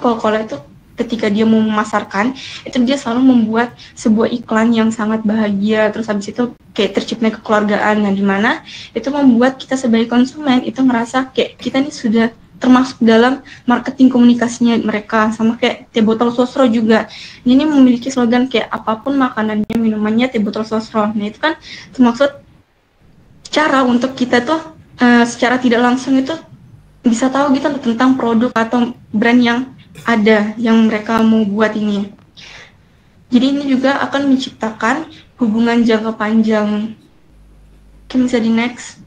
Coca-Cola itu ketika dia mau memasarkan, itu dia selalu membuat sebuah iklan yang sangat bahagia, terus habis itu kayak tercipta kekeluargaan, nah dimana itu membuat kita sebagai konsumen itu ngerasa kayak kita nih sudah termasuk dalam marketing komunikasinya mereka, sama kayak teh botol sosro juga. Ini memiliki slogan kayak apapun makanannya, minumannya, teh botol sosro. Nah itu kan termaksud cara untuk kita tuh secara tidak langsung itu bisa tahu gitu tentang produk atau brand yang ada yang mereka mau buat ini. Jadi ini juga akan menciptakan hubungan jangka panjang. Oke, bisa di next.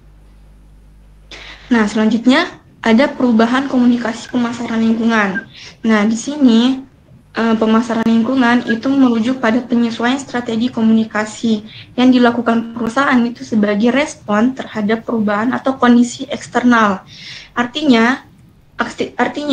Nah, selanjutnya ada perubahan komunikasi pemasaran lingkungan. Nah, di sini pemasaran lingkungan itu merujuk pada penyesuaian strategi komunikasi yang dilakukan perusahaan itu sebagai respon terhadap perubahan atau kondisi eksternal. Artinya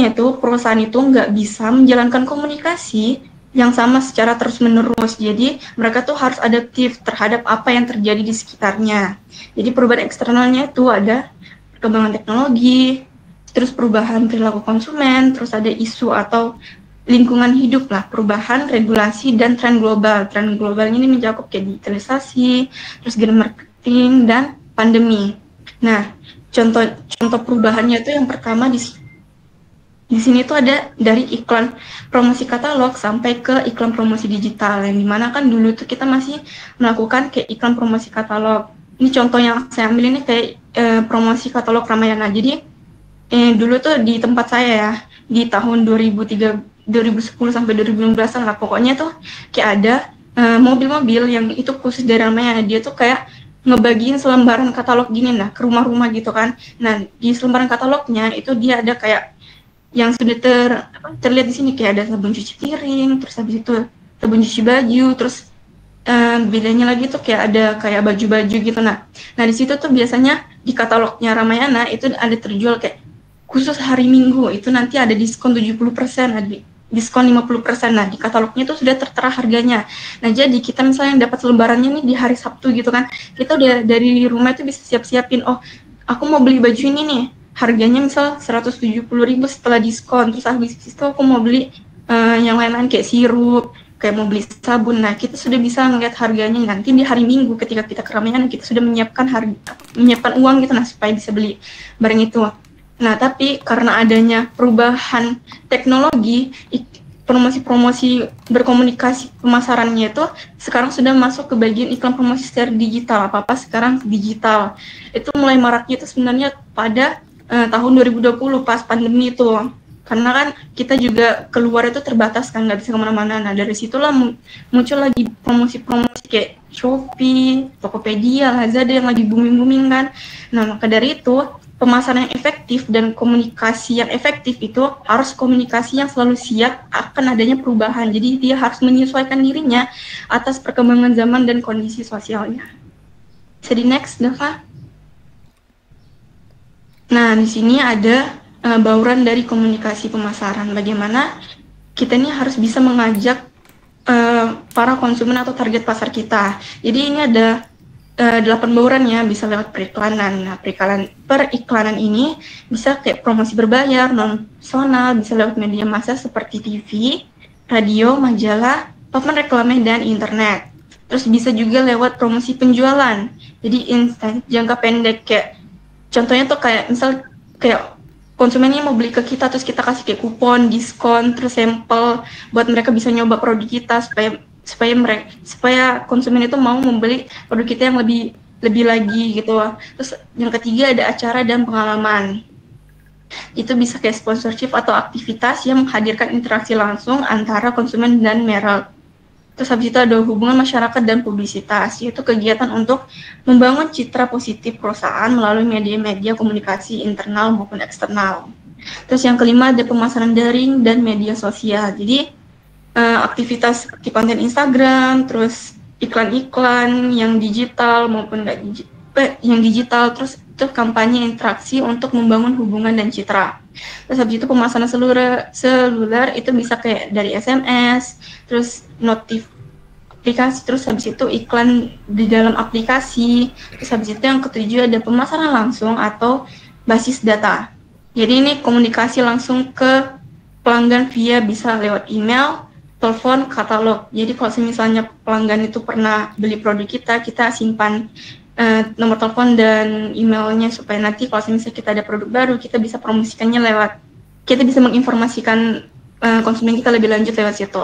itu perusahaan itu nggak bisa menjalankan komunikasi yang sama secara terus-menerus. Jadi mereka tuh harus adaptif terhadap apa yang terjadi di sekitarnya. Jadi perubahan eksternalnya itu ada perkembangan teknologi, terus perubahan perilaku konsumen, terus ada isu atau lingkungan hidup lah, perubahan regulasi dan tren global. Tren global ini mencakup kayak digitalisasi, terus green marketing dan pandemi. Nah, contoh perubahannya itu yang pertama di sini tuh ada dari iklan promosi katalog sampai ke iklan promosi digital, yang dimana kan dulu tuh kita masih melakukan kayak iklan promosi katalog. Ini contoh yang saya ambil ini kayak promosi katalog Ramayana. Jadi dulu tuh di tempat saya ya, di tahun 2010 sampai 2015 lah, pokoknya tuh kayak ada mobil-mobil yang itu khusus dari Ramayana. Dia tuh kayak ngebagiin selembaran katalog gini lah ke rumah-rumah gitu kan. Nah, di selembaran katalognya itu dia ada kayak yang sudah terlihat di sini kayak ada sabun cuci piring, terus habis itu sabun cuci baju, terus bedanya lagi tuh kayak ada kayak baju-baju gitu. Nah di situ tuh biasanya di katalognya Ramayana itu ada terjual kayak khusus hari Minggu itu nanti ada diskon 70%, ada diskon 50%. Nah di katalognya itu sudah tertera harganya. Nah jadi kita misalnya dapat lembarannya nih di hari Sabtu gitu kan, kita udah dari rumah itu bisa siap-siapin, oh aku mau beli baju ini nih, harganya misal 170.000 setelah diskon, terus habis itu aku mau beli yang lain-lain kayak sirup, kayak mau beli sabun. Nah kita sudah bisa melihat harganya nanti di hari Minggu ketika kita ke Ramayana, kita sudah menyiapkan uang gitu, nah supaya bisa beli barang itu. Nah tapi karena adanya perubahan teknologi, promosi-promosi berkomunikasi pemasarannya itu sekarang sudah masuk ke bagian iklan promosi secara digital. Apa-apa sekarang digital. Itu mulai maraknya itu sebenarnya pada tahun 2020 pas pandemi itu, karena kan kita juga keluar itu terbatas kan, nggak bisa kemana-mana. Nah dari situlah muncul lagi promosi-promosi kayak Shopee, Tokopedia, Lazada yang lagi booming kan. Nah maka dari itu pemasaran yang efektif dan komunikasi yang efektif itu harus komunikasi yang selalu siap akan adanya perubahan. Jadi dia harus menyesuaikan dirinya atas perkembangan zaman dan kondisi sosialnya. Bisa di next, Dava. Nah, di sini ada bauran dari komunikasi pemasaran. Bagaimana kita ini harus bisa mengajak para konsumen atau target pasar kita. Jadi ini ada 8 baurannya, bisa lewat periklanan. Nah, periklanan ini bisa kayak promosi berbayar, non-personal, bisa lewat media massa seperti TV, radio, majalah, papan reklame, dan internet. Terus bisa juga lewat promosi penjualan. Jadi instan, jangka pendek, kayak contohnya tuh kayak misal kayak konsumennya mau beli ke kita, terus kita kasih kayak kupon, diskon, terus sampel buat mereka bisa nyoba produk kita supaya konsumen itu mau membeli produk kita yang lebih lagi gitu. Terus yang ketiga ada acara dan pengalaman. Itu bisa kayak sponsorship atau aktivitas yang menghadirkan interaksi langsung antara konsumen dan merek. Terus habis itu ada hubungan masyarakat dan publisitas, yaitu kegiatan untuk membangun citra positif perusahaan melalui media-media komunikasi internal maupun eksternal. Terus yang kelima ada pemasaran daring dan media sosial. Jadi aktivitas seperti konten Instagram, terus iklan-iklan yang digital maupun yang digital, terus itu kampanye interaksi untuk membangun hubungan dan citra. Terus habis itu pemasaran seluler itu bisa kayak dari SMS, terus notif aplikasi, terus habis itu iklan di dalam aplikasi. Terus habis itu yang ketujuh ada pemasaran langsung atau basis data. Jadi ini komunikasi langsung ke pelanggan via bisa lewat email, telepon, katalog. Jadi kalau misalnya pelanggan itu pernah beli produk kita, kita simpan nomor telepon dan emailnya supaya nanti kalau misalnya kita ada produk baru, kita bisa promosikannya kita bisa menginformasikan konsumen kita lebih lanjut lewat situ.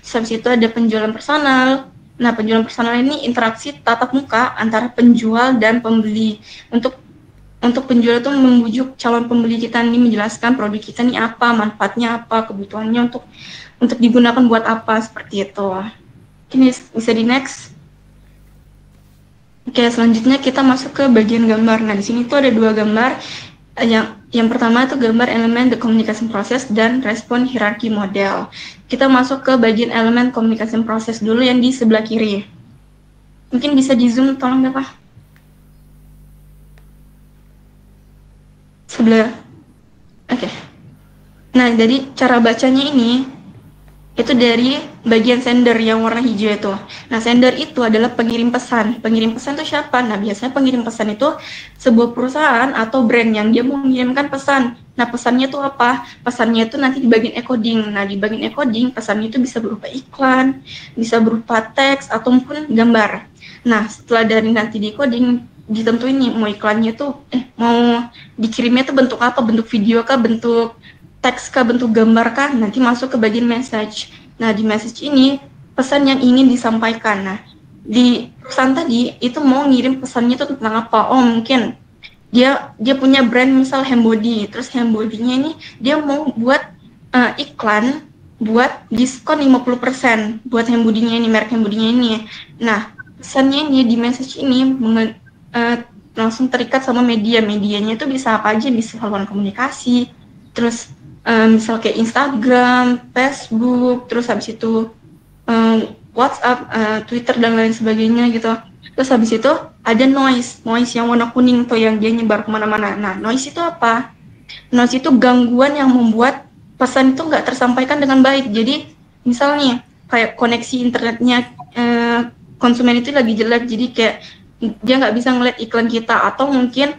Habis itu ada penjualan personal. Nah, penjualan personal ini interaksi tatap muka antara penjual dan pembeli. Untuk penjual itu membujuk calon pembeli kita ini, menjelaskan produk kita ini apa, manfaatnya apa, kebutuhannya untuk digunakan buat apa, seperti itu. Ini bisa di next. Oke, selanjutnya kita masuk ke bagian gambar. Nah, di sini tuh ada 2 gambar. Yang pertama itu gambar elemen the communication process dan respon hierarchy model. Kita masuk ke bagian elemen communication process dulu yang di sebelah kiri. Mungkin bisa di zoom, tolong ya Pak. Sebelah. Oke. Nah, jadi cara bacanya ini itu dari bagian sender yang warna hijau itu. Nah, sender itu adalah pengirim pesan. Pengirim pesan itu siapa? Nah, biasanya pengirim pesan itu sebuah perusahaan atau brand yang dia mau mengirimkan pesan. Nah, pesannya itu apa? Pesannya itu nanti di bagian encoding. Nah, di bagian encoding, pesannya itu bisa berupa iklan, bisa berupa teks, ataupun gambar. Nah, setelah dari nanti di coding, ditentuin nih, mau iklannya itu, mau dikirimnya itu bentuk apa? Bentuk video kah? Bentuk teks kah, bentuk gambar kah, nanti masuk ke bagian message. Nah, di message ini pesan yang ingin disampaikan. Nah, di pesan tadi itu mau ngirim pesannya itu tentang apa? Oh, mungkin dia punya brand misal Hembody, terus Hembody-nya ini dia mau buat iklan buat diskon 50% buat Hembody-nya ini, merek Hembody-nya ini. Nah, pesannya ini di message ini langsung terikat sama medianya itu bisa apa aja, bisa saluran komunikasi, terus misal kayak Instagram, Facebook, terus habis itu WhatsApp, Twitter dan lain sebagainya gitu. Terus habis itu ada noise yang warna kuning tuh yang dia nyebar kemana-mana. Nah, noise itu apa? Noise itu gangguan yang membuat pesan itu nggak tersampaikan dengan baik. Jadi misalnya kayak koneksi internetnya konsumen itu lagi jelek, jadi kayak dia nggak bisa ngeliat iklan kita, atau mungkin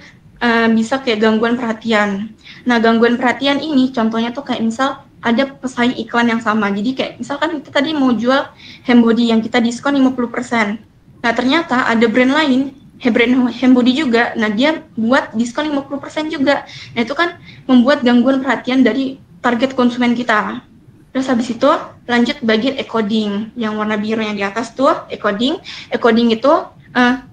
bisa kayak gangguan perhatian. Nah, gangguan perhatian ini contohnya tuh kayak misal ada pesaing iklan yang sama. Jadi kayak misalkan kita tadi mau jual Hembody yang kita diskon 50%. Nah, ternyata ada brand lain, brand Hembody juga. Nah, dia buat diskon 50% juga. Nah, itu kan membuat gangguan perhatian dari target konsumen kita. Terus habis itu lanjut bagian encoding. Yang warna biru yang di atas tuh encoding. Encoding itu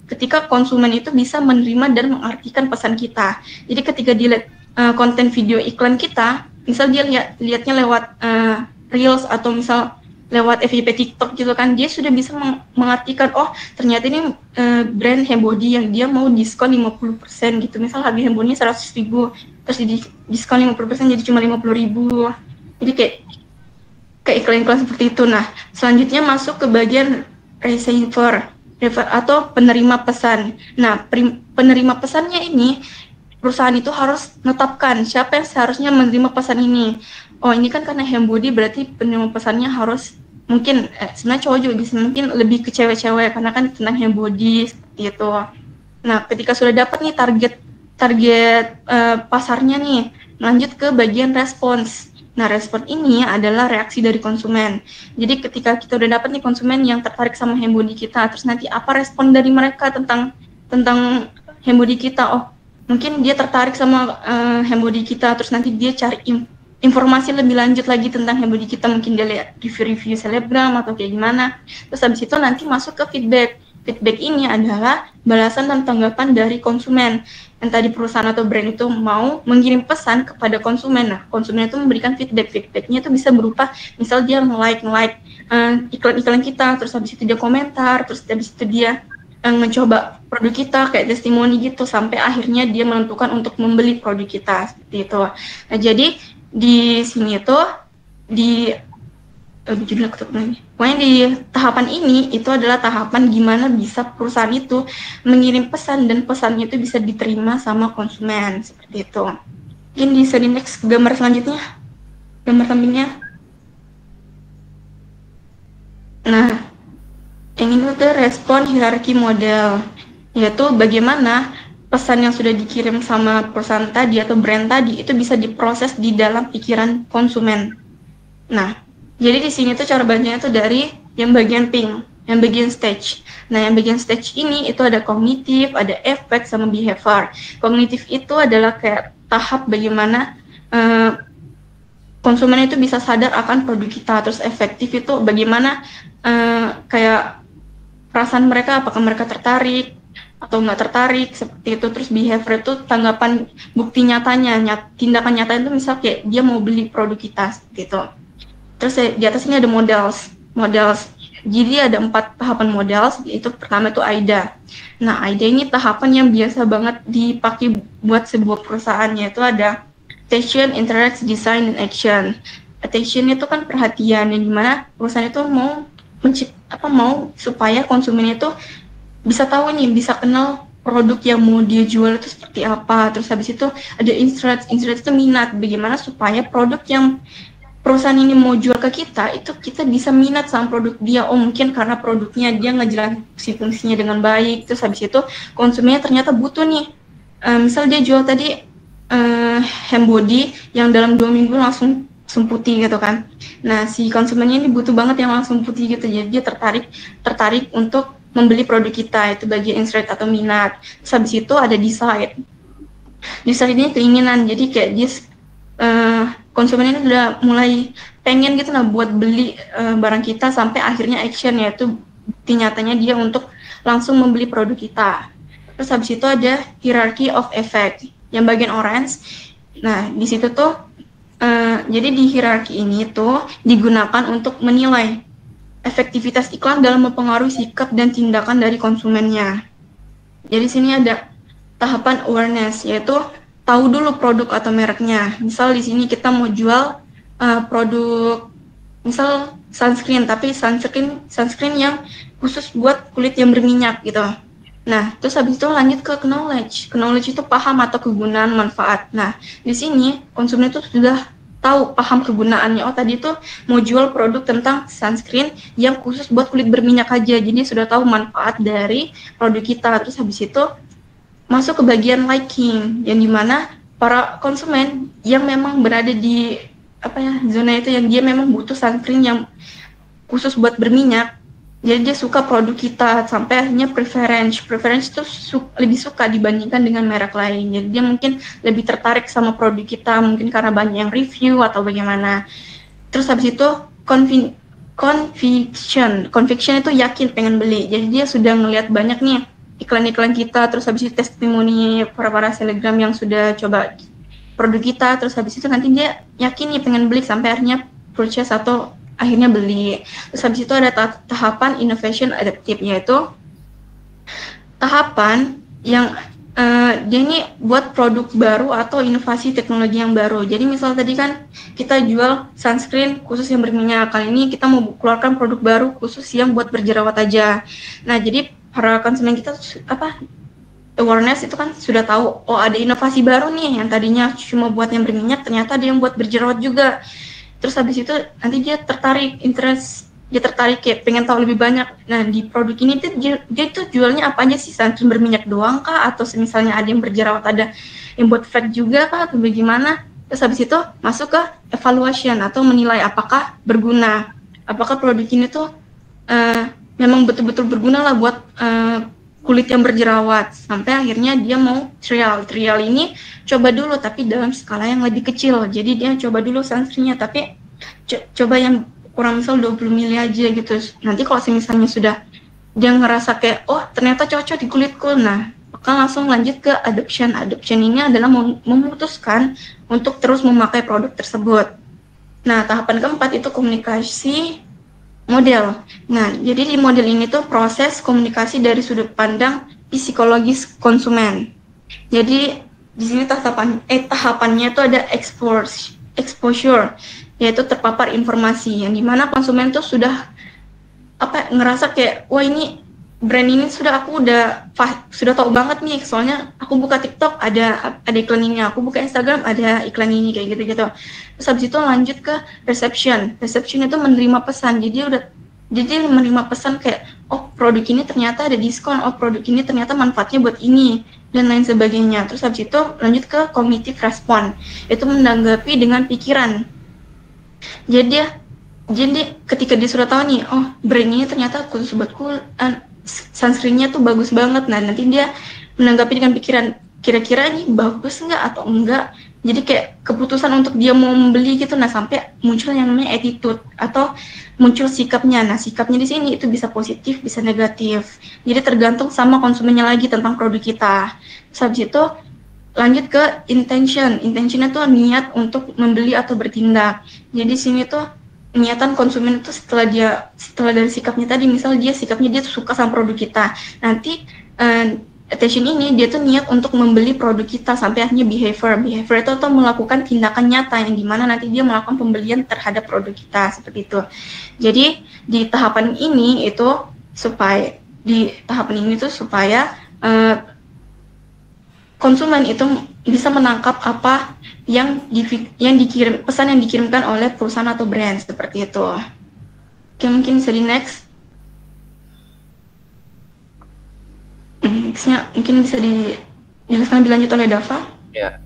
ketika konsumen itu bisa menerima dan mengartikan pesan kita. Jadi ketika dilihat konten video iklan kita, misal dia lihatnya lewat Reels atau misal lewat FYP TikTok gitu kan, dia sudah bisa mengartikan, oh ternyata ini brand Hembody yang dia mau diskon 50% gitu. Misal harga Hembody 100.000, terus di diskon 50% jadi cuma 50.000. Jadi kayak iklan-iklan seperti itu. Nah, selanjutnya masuk ke bagian receiver atau penerima pesan. Nah, penerima pesannya ini perusahaan itu harus menetapkan siapa yang seharusnya menerima pesan ini. Oh, ini kan karena Hembody berarti penerima pesannya harus mungkin sebenarnya cowok juga bisa, mungkin lebih ke cewek-cewek karena kan tentang Hembody seperti itu. Nah, ketika sudah dapat nih target pasarnya nih, lanjut ke bagian respons. Nah, respon ini adalah reaksi dari konsumen. Jadi ketika kita udah dapat nih konsumen yang tertarik sama Hembody kita, terus nanti apa respon dari mereka tentang Hembody kita? Oh, mungkin dia tertarik sama Hembody kita, terus nanti dia cari informasi lebih lanjut lagi tentang Hembody kita, mungkin dia lihat review selebgram atau kayak gimana. Terus habis itu nanti masuk ke feedback. Feedback ini adalah balasan dan tanggapan dari konsumen. Yang tadi perusahaan atau brand itu mau mengirim pesan kepada konsumen. Nah, konsumen itu memberikan feedback. Feedbacknya itu bisa berupa, misal dia nge-like iklan-iklan kita, terus habis itu dia komentar, terus habis itu dia mencoba produk kita kayak testimoni gitu, sampai akhirnya dia menentukan untuk membeli produk kita, seperti itu. Nah, jadi di sini tuh pokoknya di tahapan ini itu adalah tahapan gimana bisa perusahaan itu mengirim pesan dan pesannya itu bisa diterima sama konsumen, seperti itu. Mungkin bisa di next gambar selanjutnya, gambar sampingnya. Nah, yang ini tuh respon hierarchy model, yaitu bagaimana pesan yang sudah dikirim sama perusahaan tadi atau brand tadi itu bisa diproses di dalam pikiran konsumen. Nah, jadi di sini tuh cara bacanya tuh dari yang bagian pink, yang bagian stage. Nah, yang bagian stage ini itu ada kognitif, ada efek, sama behavior. Kognitif itu adalah kayak tahap bagaimana konsumen itu bisa sadar akan produk kita. Terus efektif itu bagaimana kayak perasaan mereka, apakah mereka tertarik atau nggak tertarik, seperti itu. Terus behavior itu tanggapan bukti nyatanya, tindakan nyata itu misal kayak dia mau beli produk kita, gitu. Terus di atas ini ada models. Jadi ada 4 tahapan models, yaitu pertama itu AIDA. Nah, AIDA ini tahapan yang biasa banget dipakai buat sebuah perusahaan, yaitu ada attention, interact, design, dan action. Attention itu kan perhatian, yang dimana perusahaan itu mau supaya konsumen itu bisa tahu nih, bisa kenal produk yang mau dia jual itu seperti apa. Terus habis itu ada interest itu minat, bagaimana supaya produk yang perusahaan ini mau jual ke kita, itu kita bisa minat sama produk dia. Oh, mungkin karena produknya dia ngejalanin fungsinya dengan baik. Terus habis itu konsumennya ternyata butuh nih, misal dia jual tadi hand body yang dalam 2 minggu langsung putih gitu kan. Nah, si konsumennya ini butuh banget yang langsung putih gitu, jadi dia tertarik untuk membeli produk kita, itu bagian interest atau minat. Terus habis itu ada decide ini keinginan, jadi kayak dia konsumen ini udah mulai pengen gitu buat beli barang kita, sampai akhirnya action, yaitu bukti nyatanya dia untuk langsung membeli produk kita. Terus habis itu ada hierarchy of effect yang bagian orange. Nah, di situ tuh jadi di hierarki ini tuh digunakan untuk menilai efektivitas iklan dalam mempengaruhi sikap dan tindakan dari konsumennya. Jadi sini ada tahapan awareness, yaitu tahu dulu produk atau mereknya. Misal di sini kita mau jual produk, misal sunscreen, tapi sunscreen yang khusus buat kulit yang berminyak gitu. Nah, terus habis itu lanjut ke knowledge. Knowledge itu paham atau kegunaan manfaat. Nah, di sini konsumen itu sudah tahu, paham kegunaannya. Oh, tadi itu mau jual produk tentang sunscreen yang khusus buat kulit berminyak aja. Jadi sudah tahu manfaat dari produk kita. Terus habis itu masuk ke bagian liking, yang dimana para konsumen yang memang berada di zona itu, yang dia memang butuh sunscreen yang khusus buat berminyak, jadi dia suka produk kita, sampai akhirnya preference itu lebih suka dibandingkan dengan merek lain. Jadi dia mungkin lebih tertarik sama produk kita, mungkin karena banyak yang review atau bagaimana. Terus habis itu conviction itu yakin pengen beli. Jadi dia sudah ngelihat banyak nih iklan-iklan kita, terus habis itu testimoni para selebgram yang sudah coba produk kita, terus habis itu nanti dia yakin nih pengen beli, sampai akhirnya purchase atau akhirnya beli. Terus habis itu ada tahapan innovation adaptive, yaitu tahapan yang dia ini buat produk baru atau inovasi teknologi yang baru. Jadi misal tadi kan kita jual sunscreen khusus yang berminyak, kali ini kita mau keluarkan produk baru khusus yang buat berjerawat aja. Nah, jadi para konsumen kita awareness itu kan sudah tahu, oh ada inovasi baru nih, yang tadinya cuma buat yang berminyak ternyata ada yang buat berjerawat juga. Terus habis itu nanti dia tertarik, dia tertarik kayak pengen tahu lebih banyak. Nah, di produk ini tuh dia tuh jualnya apa aja sih, sunscreen berminyak doang kah, atau misalnya ada yang berjerawat, ada yang buat fat juga kah, atau bagaimana. Terus habis itu masuk ke evaluation atau menilai apakah berguna, apakah produk ini tuh memang betul-betul berguna lah buat kulit yang berjerawat, sampai akhirnya dia mau trial ini coba dulu tapi dalam skala yang lebih kecil. Jadi dia coba dulu sunscreen-nya, tapi coba yang kurang, misal 20 mili aja gitu. Nanti kalau misalnya sudah dia ngerasa kayak oh ternyata cocok di kulitku, nah maka langsung lanjut ke adoption ini adalah memutuskan untuk terus memakai produk tersebut. Nah, tahapan keempat itu komunikasi model. Nah, jadi di model ini tuh proses komunikasi dari sudut pandang psikologis konsumen. Jadi di sini tahapannya tuh ada exposure, yaitu terpapar informasi, yang dimana konsumen tuh sudah ngerasa kayak wah ini brand ini aku sudah tahu banget nih, soalnya aku buka TikTok ada iklan ini, aku buka Instagram ada iklan ini, kayak gitu-gitu. Terus habis itu lanjut ke reception itu menerima pesan. Jadi menerima pesan kayak oh produk ini ternyata ada diskon, oh produk ini ternyata manfaatnya buat ini, dan lain sebagainya. Terus habis itu lanjut ke cognitive response, itu menanggapi dengan pikiran. Jadi dia jadi ketika dia sudah tahu nih, oh brand ini ternyata khusus buat kulit, sunscreennya tuh bagus banget. Nah nanti dia menanggapi dengan pikiran, kira-kira ini bagus nggak atau enggak. Jadi kayak keputusan untuk dia mau membeli gitu. Nah sampai muncul yang namanya attitude atau muncul sikapnya. Nah sikapnya di sini itu bisa positif, bisa negatif. Jadi tergantung sama konsumennya lagi tentang produk kita. Terus habis itu lanjut ke intention. Intentionnya tuh niat untuk membeli atau bertindak. Jadi sini tuh niatan konsumen itu setelah dari sikapnya tadi, misal dia sikapnya dia suka sama produk kita, nanti attention ini dia tuh niat untuk membeli produk kita sampai akhirnya behavior itu atau melakukan tindakan nyata yang dimana nanti dia melakukan pembelian terhadap produk kita seperti itu. Jadi di tahapan ini supaya konsumen itu bisa menangkap apa yang pesan yang dikirimkan oleh perusahaan atau brand seperti itu. Oke, mungkin bisa di next. Nextnya mungkin bisa dijelaskan lebih lanjut oleh Dava. Ya.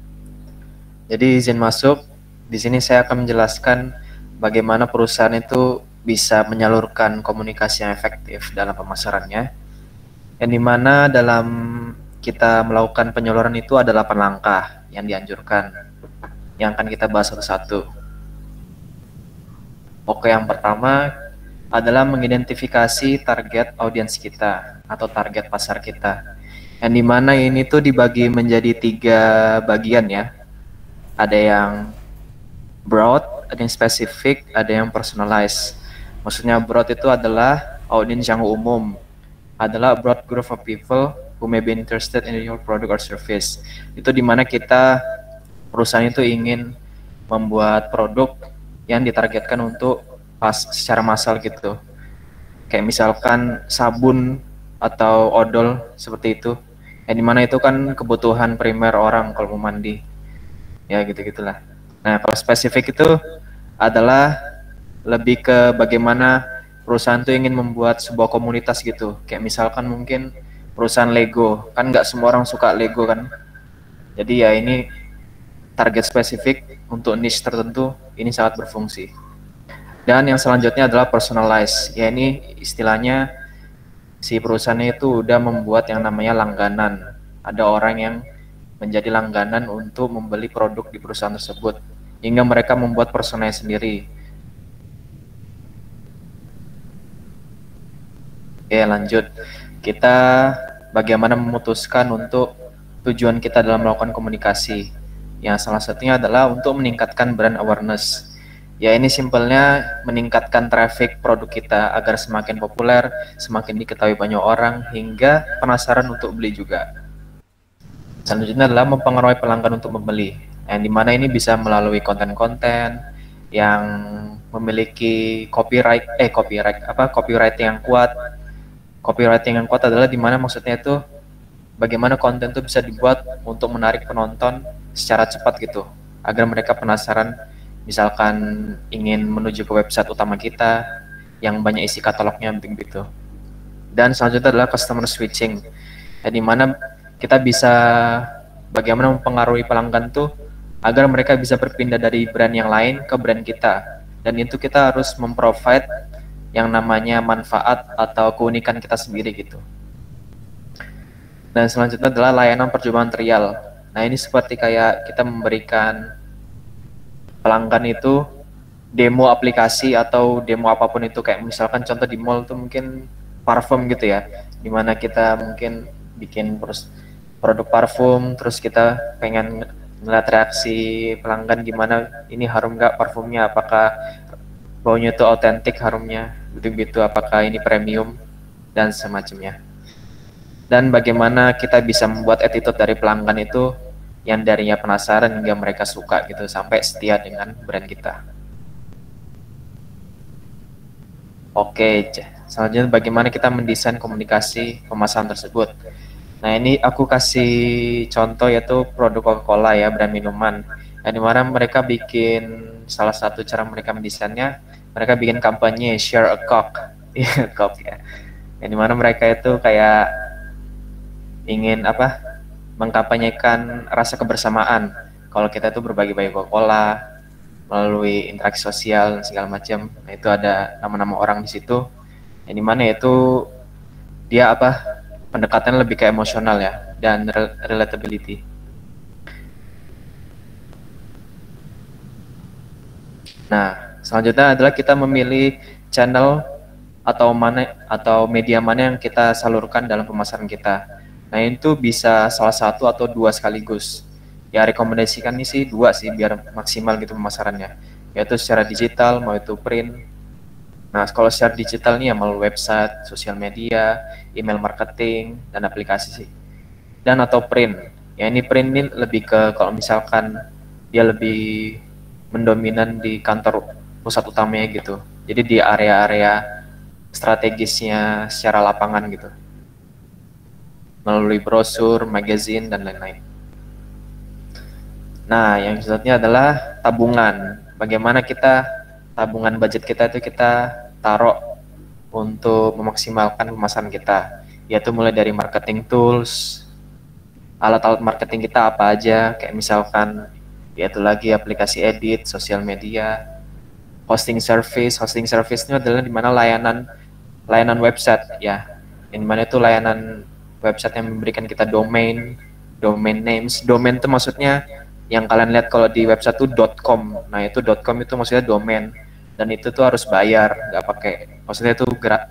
Jadi izin masuk. Di sini saya akan menjelaskan bagaimana perusahaan itu bisa menyalurkan komunikasi yang efektif dalam pemasarannya. Yang dimana dalam kita melakukan penyaluran itu ada 8 langkah yang dianjurkan, yang akan kita bahas satu-satu. Oke, yang pertama adalah mengidentifikasi target audiens kita atau target pasar kita. Yang dimana ini tuh dibagi menjadi 3 bagian ya. Ada yang broad, ada yang spesifik, ada yang personalized. Maksudnya broad itu adalah audiens yang umum, adalah broad group of people who may be interested in your product or service. Itu dimana kita perusahaan itu ingin membuat produk yang ditargetkan untuk secara massal gitu. Kayak misalkan sabun atau odol seperti itu. Yang dimana itu kan kebutuhan primer orang kalau mau mandi. Ya gitu-gitulah. Nah kalau spesifik itu adalah lebih ke bagaimana perusahaan itu ingin membuat sebuah komunitas gitu. Kayak misalkan mungkin perusahaan Lego, kan nggak semua orang suka Lego kan. Jadi ya ini target spesifik untuk niche tertentu, ini sangat berfungsi. Dan yang selanjutnya adalah personalized, ya ini istilahnya si perusahaannya itu udah membuat yang namanya langganan. Ada orang yang menjadi langganan untuk membeli produk di perusahaan tersebut, hingga mereka membuat personanya sendiri. Oke, lanjut. Kita bagaimana memutuskan untuk tujuan kita dalam melakukan komunikasi. Yang salah satunya adalah untuk meningkatkan brand awareness. Ya ini simpelnya meningkatkan traffic produk kita agar semakin populer, semakin diketahui banyak orang, hingga penasaran untuk beli juga. Selanjutnya adalah mempengaruhi pelanggan untuk membeli. Yang dimana ini bisa melalui konten-konten yang memiliki copyright yang kuat. Copywriting yang kuat adalah dimana maksudnya itu bagaimana konten itu bisa dibuat untuk menarik penonton secara cepat gitu, agar mereka penasaran, misalkan ingin menuju ke website utama kita yang banyak isi katalognya begitu. Dan selanjutnya adalah customer switching, dimana kita bisa bagaimana mempengaruhi pelanggan tuh agar mereka bisa berpindah dari brand yang lain ke brand kita, dan itu kita harus memprovide yang namanya manfaat atau keunikan kita sendiri gitu. Dan selanjutnya adalah layanan percobaan trial. Nah ini seperti kayak kita memberikan pelanggan itu demo aplikasi atau demo apapun itu, kayak misalkan contoh di mall tuh mungkin parfum gitu ya, dimana kita mungkin bikin produk parfum, terus kita pengen melihat reaksi pelanggan gimana, ini harum nggak parfumnya, apakah baunya itu autentik harumnya, begitu, apakah ini premium dan semacamnya. Dan bagaimana kita bisa membuat attitude dari pelanggan itu yang darinya penasaran hingga mereka suka gitu, sampai setia dengan brand kita. Oke, selanjutnya bagaimana kita mendesain komunikasi pemasaran tersebut. Nah ini aku kasih contoh yaitu produk Coca-Cola ya, brand minuman. Yang dimana mereka bikin, salah satu cara mereka mendesainnya, mereka bikin kampanye share a Coke, Coke ya. Yang dimana mereka itu kayak ingin mengkampanyekan rasa kebersamaan. Kalau kita itu berbagi-bagi Coca-Cola, melalui interaksi sosial dan segala macam. Nah, itu ada nama-nama orang di situ. Yang dimana itu dia pendekatan lebih ke emosional ya, dan relatability. Nah, selanjutnya adalah kita memilih channel atau media mana yang kita salurkan dalam pemasaran kita. Nah, itu bisa salah satu atau dua sekaligus. Ya, rekomendasikan ini sih dua sih biar maksimal gitu pemasarannya. Yaitu secara digital mau itu print. Nah, kalau secara digital nih ya melalui website, sosial media, email marketing, dan aplikasi sih. Dan atau print. Ya, ini print ini lebih ke kalau misalkan dia lebih mendominan di kantor pusat utamanya gitu. Jadi di area-area strategisnya secara lapangan gitu. Melalui brosur, magazine, dan lain-lain. Nah, yang selanjutnya adalah tabungan. Bagaimana tabungan budget kita itu kita taruh untuk memaksimalkan pemasaran kita. Yaitu mulai dari marketing tools, alat-alat marketing kita apa aja, kayak misalkan yaitu lagi aplikasi edit, sosial media, hosting service. Hosting service itu adalah dimana layanan website ya, yang dimana itu layanan website yang memberikan kita domain names. Domain itu maksudnya yang kalian lihat kalau di website itu .com. Nah, itu .com itu maksudnya domain, dan itu tuh harus bayar, nggak pakai, maksudnya itu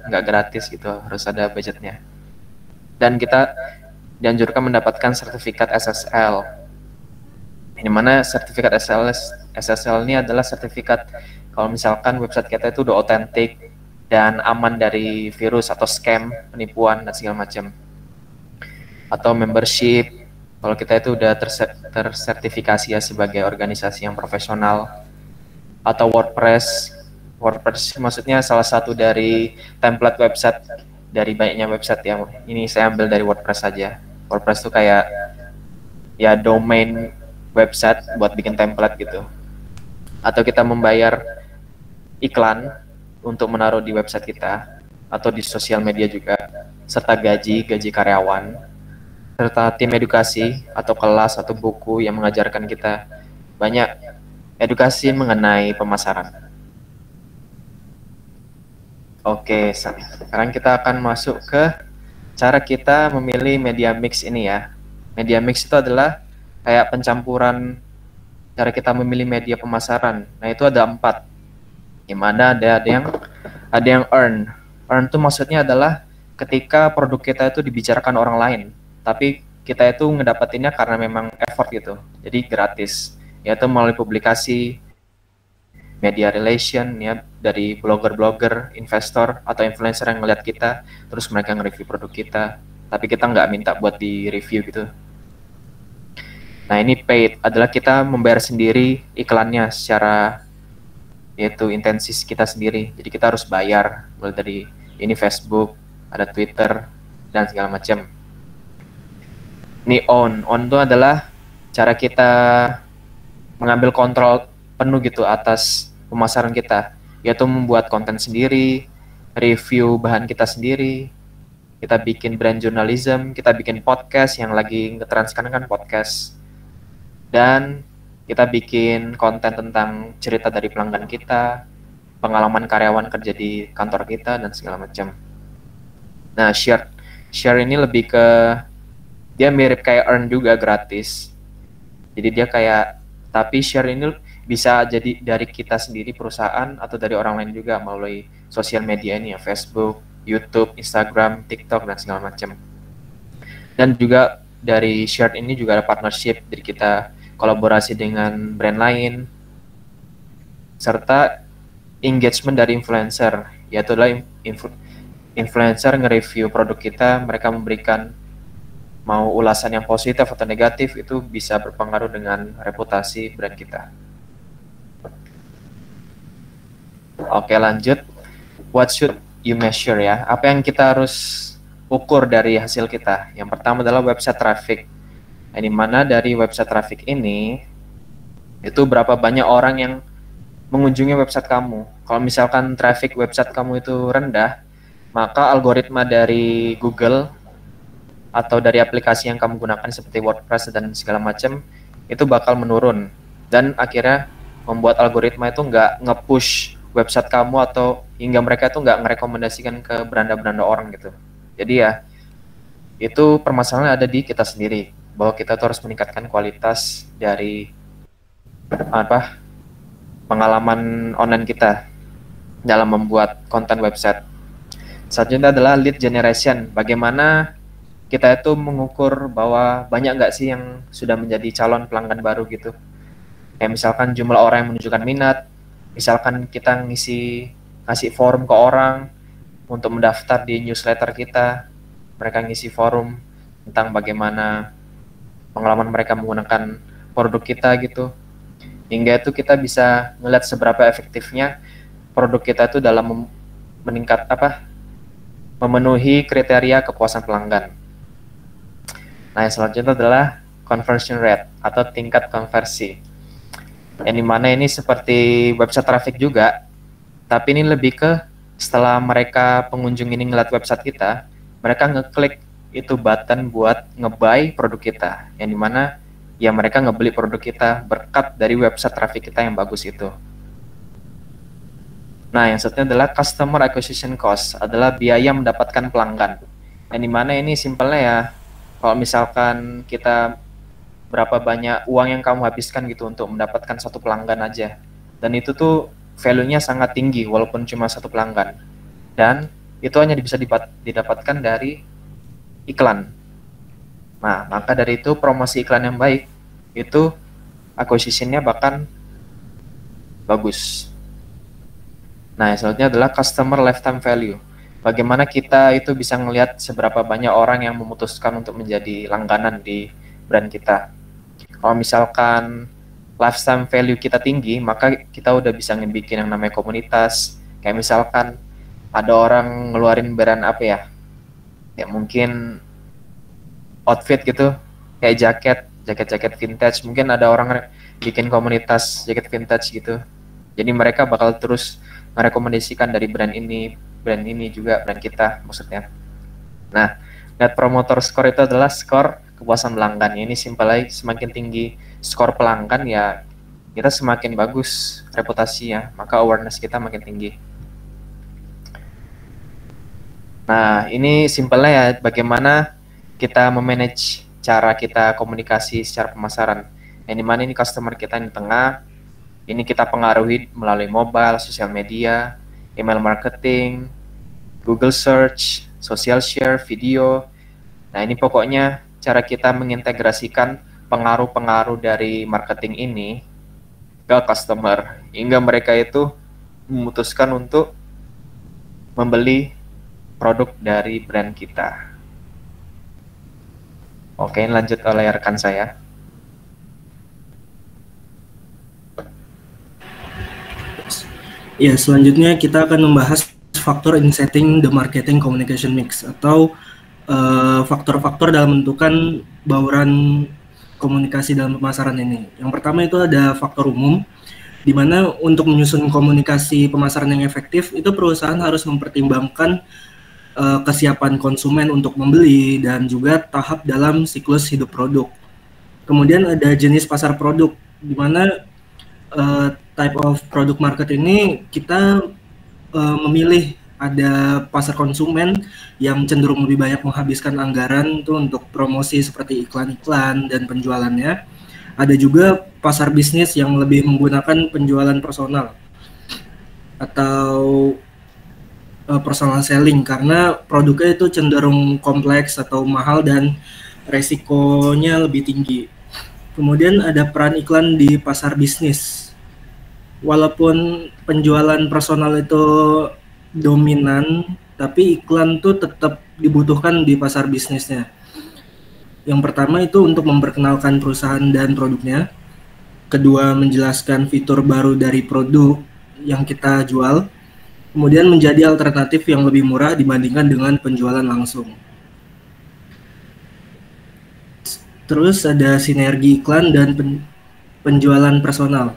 nggak gratis gitu, harus ada budgetnya. Dan kita dianjurkan mendapatkan sertifikat SSL. Di mana sertifikat SSL ini adalah sertifikat kalau misalkan website kita itu udah otentik dan aman dari virus atau scam, penipuan, dan segala macam. Atau membership, kalau kita itu udah tersertifikasi ya sebagai organisasi yang profesional. Atau WordPress maksudnya salah satu dari template website dari banyaknya website yang ini saya ambil dari WordPress saja. WordPress itu kayak ya domain website buat bikin template gitu. Atau kita membayar iklan untuk menaruh di website kita atau di sosial media juga, serta gaji karyawan, serta tim edukasi atau kelas atau buku yang mengajarkan kita banyak edukasi mengenai pemasaran. Oke, sekarang kita akan masuk ke cara kita memilih media mix ini ya. Media mix itu adalah kayak pencampuran cara kita memilih media pemasaran. Nah, itu ada 4. Gimana ada yang earn. Earn itu maksudnya adalah ketika produk kita itu dibicarakan orang lain, tapi kita itu ngedapetinnya karena memang effort gitu, jadi gratis, yaitu melalui publikasi, media relation ya, dari blogger, investor, atau influencer yang ngeliat kita, terus mereka nge-review produk kita, tapi kita nggak minta buat di-review gitu. Nah, ini paid adalah kita membayar sendiri iklannya secara yaitu intensitas kita sendiri. Jadi kita harus bayar, mulai dari ini Facebook, ada Twitter, dan segala macam. Ini on itu adalah cara kita mengambil kontrol penuh gitu atas pemasaran kita, yaitu membuat konten sendiri, review bahan kita sendiri, kita bikin brand journalism, kita bikin podcast yang lagi nge-trend sekarang kan podcast, dan kita bikin konten tentang cerita dari pelanggan kita, pengalaman karyawan kerja di kantor kita, dan segala macam. Nah, share ini lebih ke, dia mirip kayak earn juga, gratis. Jadi dia kayak, tapi share ini bisa jadi dari kita sendiri, perusahaan, atau dari orang lain juga melalui sosial media ini ya, Facebook, YouTube, Instagram, TikTok, dan segala macam. Dan juga dari share ini juga ada partnership, jadi kita kolaborasi dengan brand lain, serta engagement dari influencer, yaitu adalah influencer nge-review produk kita, mereka memberikan mau ulasan yang positif atau negatif, itu bisa berpengaruh dengan reputasi brand kita. Oke, lanjut. What should you measure ya? Apa yang kita harus ukur dari hasil kita? Yang pertama adalah website traffic. Nah, di mana dari website traffic ini itu berapa banyak orang yang mengunjungi website kamu. Kalau misalkan traffic website kamu itu rendah, maka algoritma dari Google atau dari aplikasi yang kamu gunakan seperti WordPress dan segala macam itu bakal menurun, dan akhirnya membuat algoritma itu nggak nge-push website kamu atau hingga mereka itu nggak ngerekomendasikan ke beranda-beranda orang gitu. Jadi ya, itu permasalahan ada di kita sendiri, bahwa kita tuh harus meningkatkan kualitas dari pengalaman online kita dalam membuat konten website. Selanjutnya adalah lead generation. Bagaimana kita itu mengukur bahwa banyak nggak sih yang sudah menjadi calon pelanggan baru gitu. Kayak misalkan jumlah orang yang menunjukkan minat, misalkan kita ngasih forum ke orang untuk mendaftar di newsletter kita, mereka ngisi forum tentang bagaimana pengalaman mereka menggunakan produk kita gitu. Hingga itu kita bisa melihat seberapa efektifnya produk kita itu dalam memenuhi kriteria kepuasan pelanggan. Nah, yang selanjutnya adalah conversion rate atau tingkat konversi. Yang dimana ini seperti website traffic juga, tapi ini lebih ke setelah pengunjung ini ngeliat website kita, mereka ngeklik itu button buat nge-buy produk kita, yang dimana ya mereka ngebeli produk kita berkat dari website traffic kita yang bagus itu. Nah, yang selanjutnya adalah customer acquisition cost, adalah biaya mendapatkan pelanggan. Yang dimana ini simpelnya ya, kalau misalkan kita berapa banyak uang yang kamu habiskan gitu untuk mendapatkan satu pelanggan aja. Dan itu tuh value-nya sangat tinggi walaupun cuma satu pelanggan. Dan itu hanya bisa didapatkan dari iklan. Nah, maka dari itu promosi iklan yang baik itu acquisition-nya bahkan bagus. Nah, yang selanjutnya adalah customer lifetime value. Bagaimana kita itu bisa melihat seberapa banyak orang yang memutuskan untuk menjadi langganan di brand kita. Kalau misalkan lifetime value kita tinggi, maka kita udah bisa ngebikin yang namanya komunitas. Kayak misalkan ada orang ngeluarin brand apa ya, ya mungkin outfit gitu, kayak jaket vintage. Mungkin ada orang bikin komunitas jaket vintage gitu. Jadi mereka bakal terus merekomendasikan dari brand ini juga brand kita maksudnya. Nah, Net Promoter Score itu adalah skor kepuasan pelanggan. Ini simpel aja, semakin tinggi skor pelanggan ya kita semakin bagus reputasinya, maka awareness kita makin tinggi. Nah, ini simpelnya ya bagaimana kita memanage cara kita komunikasi secara pemasaran. Yang dimana ini customer kita di tengah, ini kita pengaruhi melalui mobile, sosial media, email marketing, Google Search, social share, video. Nah, ini pokoknya cara kita mengintegrasikan pengaruh-pengaruh dari marketing ini ke customer, hingga mereka itu memutuskan untuk membeli produk dari brand kita. Oke, lanjut oleh rekan saya. Ya, selanjutnya kita akan membahas faktor in setting the marketing communication mix, atau faktor-faktor dalam menentukan bauran komunikasi dalam pemasaran ini. Yang pertama itu ada faktor umum, di mana untuk menyusun komunikasi pemasaran yang efektif, itu perusahaan harus mempertimbangkan kesiapan konsumen untuk membeli dan juga tahap dalam siklus hidup produk. Kemudian ada jenis pasar produk, di mana type of product market ini kita memilih ada pasar konsumen yang cenderung lebih banyak menghabiskan anggaran itu untuk promosi seperti iklan-iklan dan penjualannya. Ada juga pasar bisnis yang lebih menggunakan penjualan personal atau personal selling, karena produknya itu cenderung kompleks atau mahal dan resikonya lebih tinggi. Kemudian ada peran iklan di pasar bisnis. Walaupun penjualan personal itu dominan, tapi iklan tuh tetap dibutuhkan di pasar bisnisnya. Yang pertama itu untuk memperkenalkan perusahaan dan produknya. Kedua, menjelaskan fitur baru dari produk yang kita jual. Kemudian menjadi alternatif yang lebih murah dibandingkan dengan penjualan langsung. Terus ada sinergi iklan dan penjualan personal,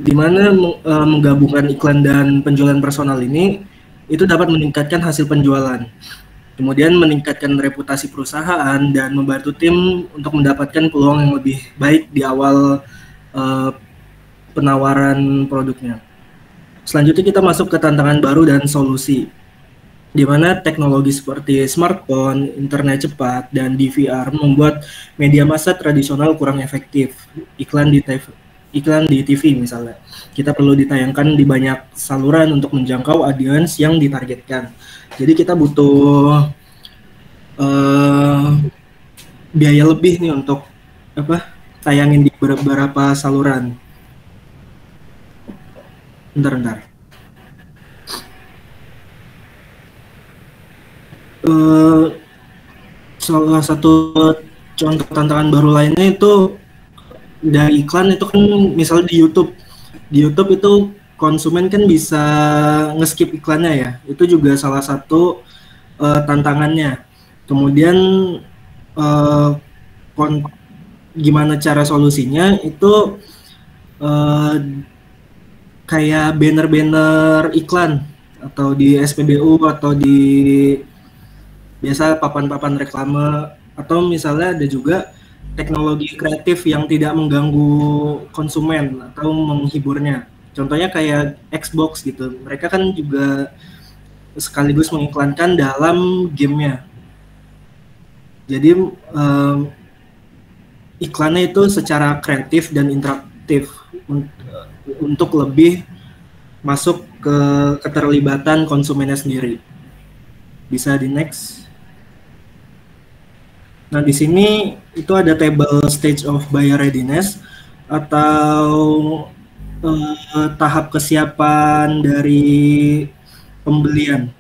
di mana menggabungkan iklan dan penjualan personal ini itu dapat meningkatkan hasil penjualan, kemudian meningkatkan reputasi perusahaan dan membantu tim untuk mendapatkan peluang yang lebih baik di awal penawaran produknya. Selanjutnya kita masuk ke tantangan baru dan solusi, di mana teknologi seperti smartphone, internet cepat, dan DVR membuat media massa tradisional kurang efektif. Iklan di TV misalnya, kita perlu ditayangkan di banyak saluran untuk menjangkau audiens yang ditargetkan. Jadi kita butuh biaya lebih nih untuk tayangin di beberapa saluran. Bentar. Salah satu contoh tantangan baru lainnya itu dari iklan itu kan, misalnya di YouTube itu konsumen kan bisa nge-skip iklannya ya, itu juga salah satu tantangannya. Kemudian gimana cara solusinya itu kayak banner-banner iklan atau di SPBU atau di biasa papan-papan reklame, atau misalnya ada juga teknologi kreatif yang tidak mengganggu konsumen atau menghiburnya. Contohnya kayak Xbox gitu, mereka kan juga sekaligus mengiklankan dalam gamenya. Jadi iklannya itu secara kreatif dan interaktif untuk lebih masuk ke keterlibatan konsumennya sendiri. Bisa di next. Nah, di sini itu ada table stage of buyer readiness atau tahap kesiapan dari pembelian.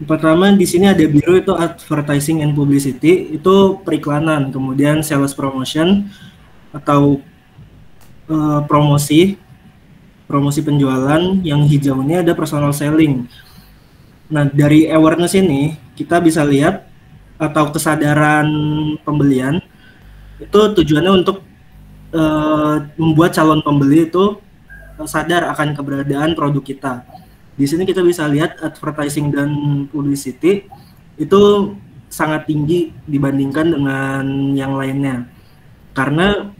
Pertama di sini ada biru, itu advertising and publicity, itu periklanan, kemudian sales promotion atau promosi penjualan, yang hijau ini ada personal selling. Nah, dari awareness ini kita bisa lihat atau kesadaran pembelian itu tujuannya untuk membuat calon pembeli itu sadar akan keberadaan produk kita. Di sini kita bisa lihat advertising dan publicity itu sangat tinggi dibandingkan dengan yang lainnya, karena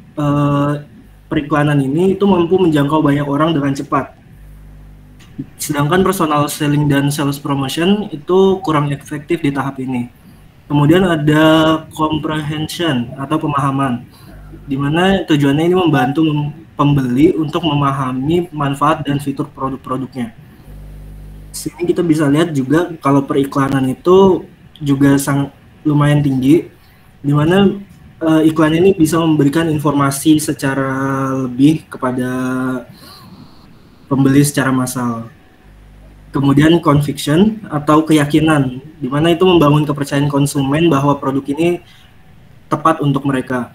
periklanan ini itu mampu menjangkau banyak orang dengan cepat. Sedangkan personal selling dan sales promotion itu kurang efektif di tahap ini. Kemudian ada comprehension atau pemahaman, di mana tujuannya ini membantu pembeli untuk memahami manfaat dan fitur produk-produknya. Sini kita bisa lihat juga kalau periklanan itu juga sangat lumayan tinggi, di mana iklan ini bisa memberikan informasi secara lebih kepada pembeli secara massal. Kemudian conviction atau keyakinan, di mana itu membangun kepercayaan konsumen bahwa produk ini tepat untuk mereka.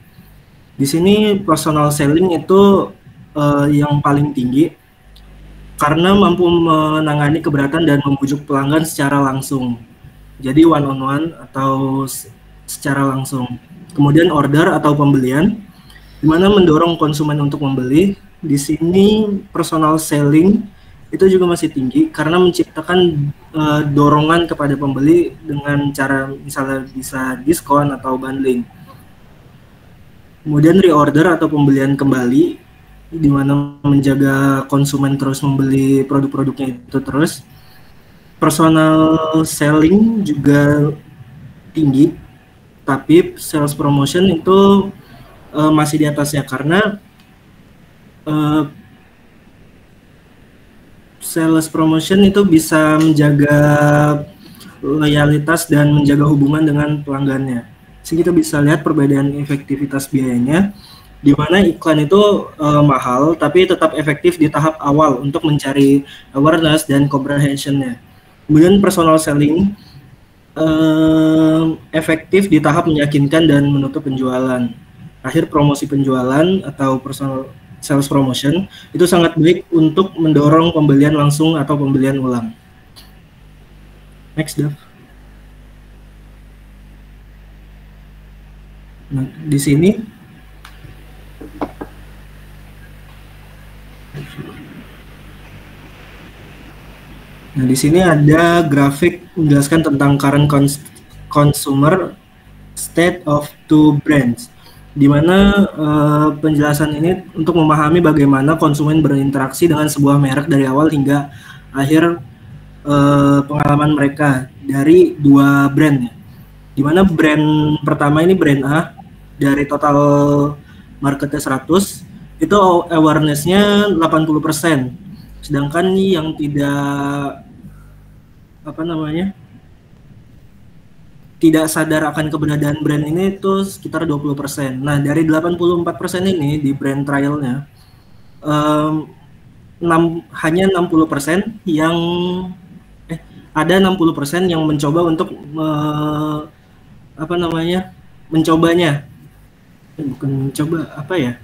Di sini personal selling itu yang paling tinggi karena mampu menangani keberatan dan membujuk pelanggan secara langsung. Jadi one on one atau secara langsung. Kemudian order atau pembelian, di mana mendorong konsumen untuk membeli. Di sini personal selling itu juga masih tinggi karena menciptakan dorongan kepada pembeli dengan cara misalnya bisa diskon atau bundling. Kemudian reorder atau pembelian kembali, di mana menjaga konsumen terus membeli produk-produknya itu terus. Personal selling juga tinggi, tapi sales promotion itu masih di atasnya karena sales promotion itu bisa menjaga loyalitas dan menjaga hubungan dengan pelanggannya. Jadi kita bisa lihat perbedaan efektivitas biayanya, di mana iklan itu mahal tapi tetap efektif di tahap awal untuk mencari awareness dan comprehension-nya. Kemudian personal selling efektif di tahap meyakinkan dan menutup penjualan. Akhir promosi penjualan atau personal sales promotion itu sangat baik untuk mendorong pembelian langsung atau pembelian ulang. Next, Dev. Nah, di sini ada grafik menjelaskan tentang current consumer state of two brands. di mana penjelasan ini untuk memahami bagaimana konsumen berinteraksi dengan sebuah merek dari awal hingga akhir pengalaman mereka dari dua brand ya. Di mana brand pertama ini brand A, dari total marketnya 100, itu awareness-nya 80%. Sedangkan yang tidak tidak sadar akan keberadaan brand ini itu sekitar 20%. Nah, dari 84% ini di brand trialnya, hanya 60% yang ada 60% yang mencoba untuk mencobanya. Bukan mencoba, apa ya?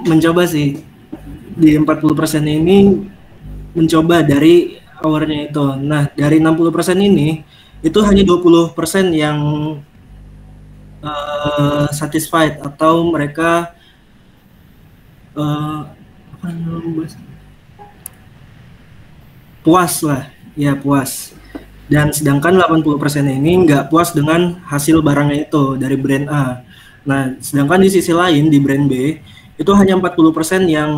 Mencoba sih. Di 40% ini mencoba dari hour-nya itu. Nah, dari 60% ini itu hanya 20% yang satisfied atau mereka puas lah, ya puas. Dan sedangkan 80% ini nggak puas dengan hasil barangnya itu dari brand A. Nah, sedangkan di sisi lain di brand B itu hanya 40% yang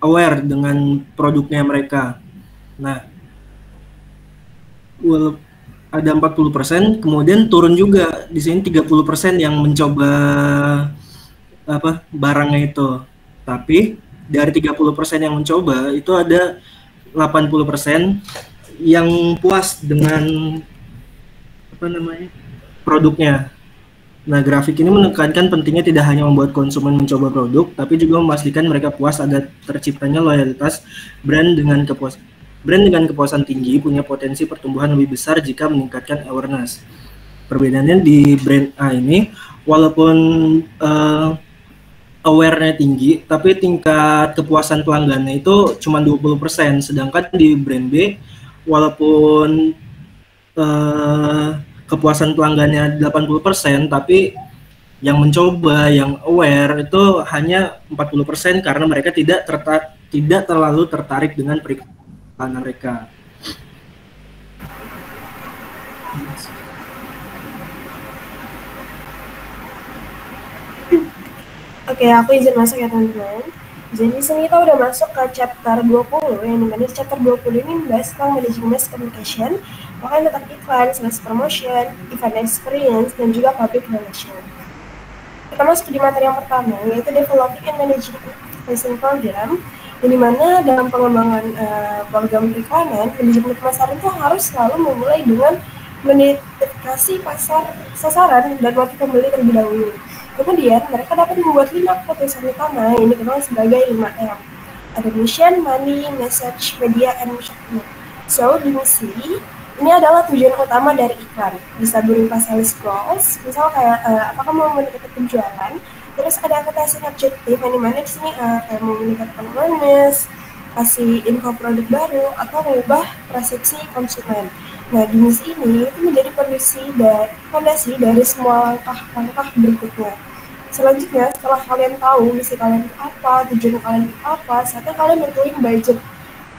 aware dengan produknya mereka. Nah, ada 40%, kemudian turun juga di sini 30% yang mencoba barangnya itu. Tapi dari 30% yang mencoba itu ada 80% yang puas dengan produknya. Nah, grafik ini menekankan pentingnya tidak hanya membuat konsumen mencoba produk, tapi juga memastikan mereka puas agar terciptanya loyalitas brand dengan kepuasan tinggi punya potensi pertumbuhan lebih besar jika meningkatkan awareness. Perbedaannya di brand A ini, walaupun aware-nya tinggi, tapi tingkat kepuasan pelanggannya itu cuma 20%, sedangkan di brand B, walaupun kepuasan pelanggannya 80%, tapi yang mencoba, yang aware itu hanya 40% karena mereka tidak terlalu tertarik dengan periklanan mereka. Oke, aku izin masuk ya teman-teman. Jadi sini kita udah masuk ke chapter 20, yang dimana chapter 20 ini membahas tentang managing mass communication, bahkan tentang iklan, sales promotion, event experience, dan juga public relation. Kita masuk di materi yang pertama, yaitu developing and managing advertising program, yang dimana dalam pengembangan program periklanan, manajemen pemasaran itu harus selalu memulai dengan mengidentifikasi pasar sasaran dan motif pembeli terlebih dahulu. Kemudian, mereka dapat membuat 5 keputusan utama yang dikenal sebagai 5M. Ada mission, money, message, media, and marketing. So, di misi, ini adalah tujuan utama dari iklan. Bisa berupa sales goals, misal kayak apakah mau meningkatkan penjualan. Terus ada advertising objektif, yang dimana di sini kayak mau meningkatkan awareness, kasih info produk baru, atau mengubah persepsi konsumen. Nah, di misi ini itu menjadi fondasi dari semua langkah-langkah berikutnya. Selanjutnya, setelah kalian tahu misi kalian itu apa, tujuan kalian itu apa, saatnya kalian nentuin budget.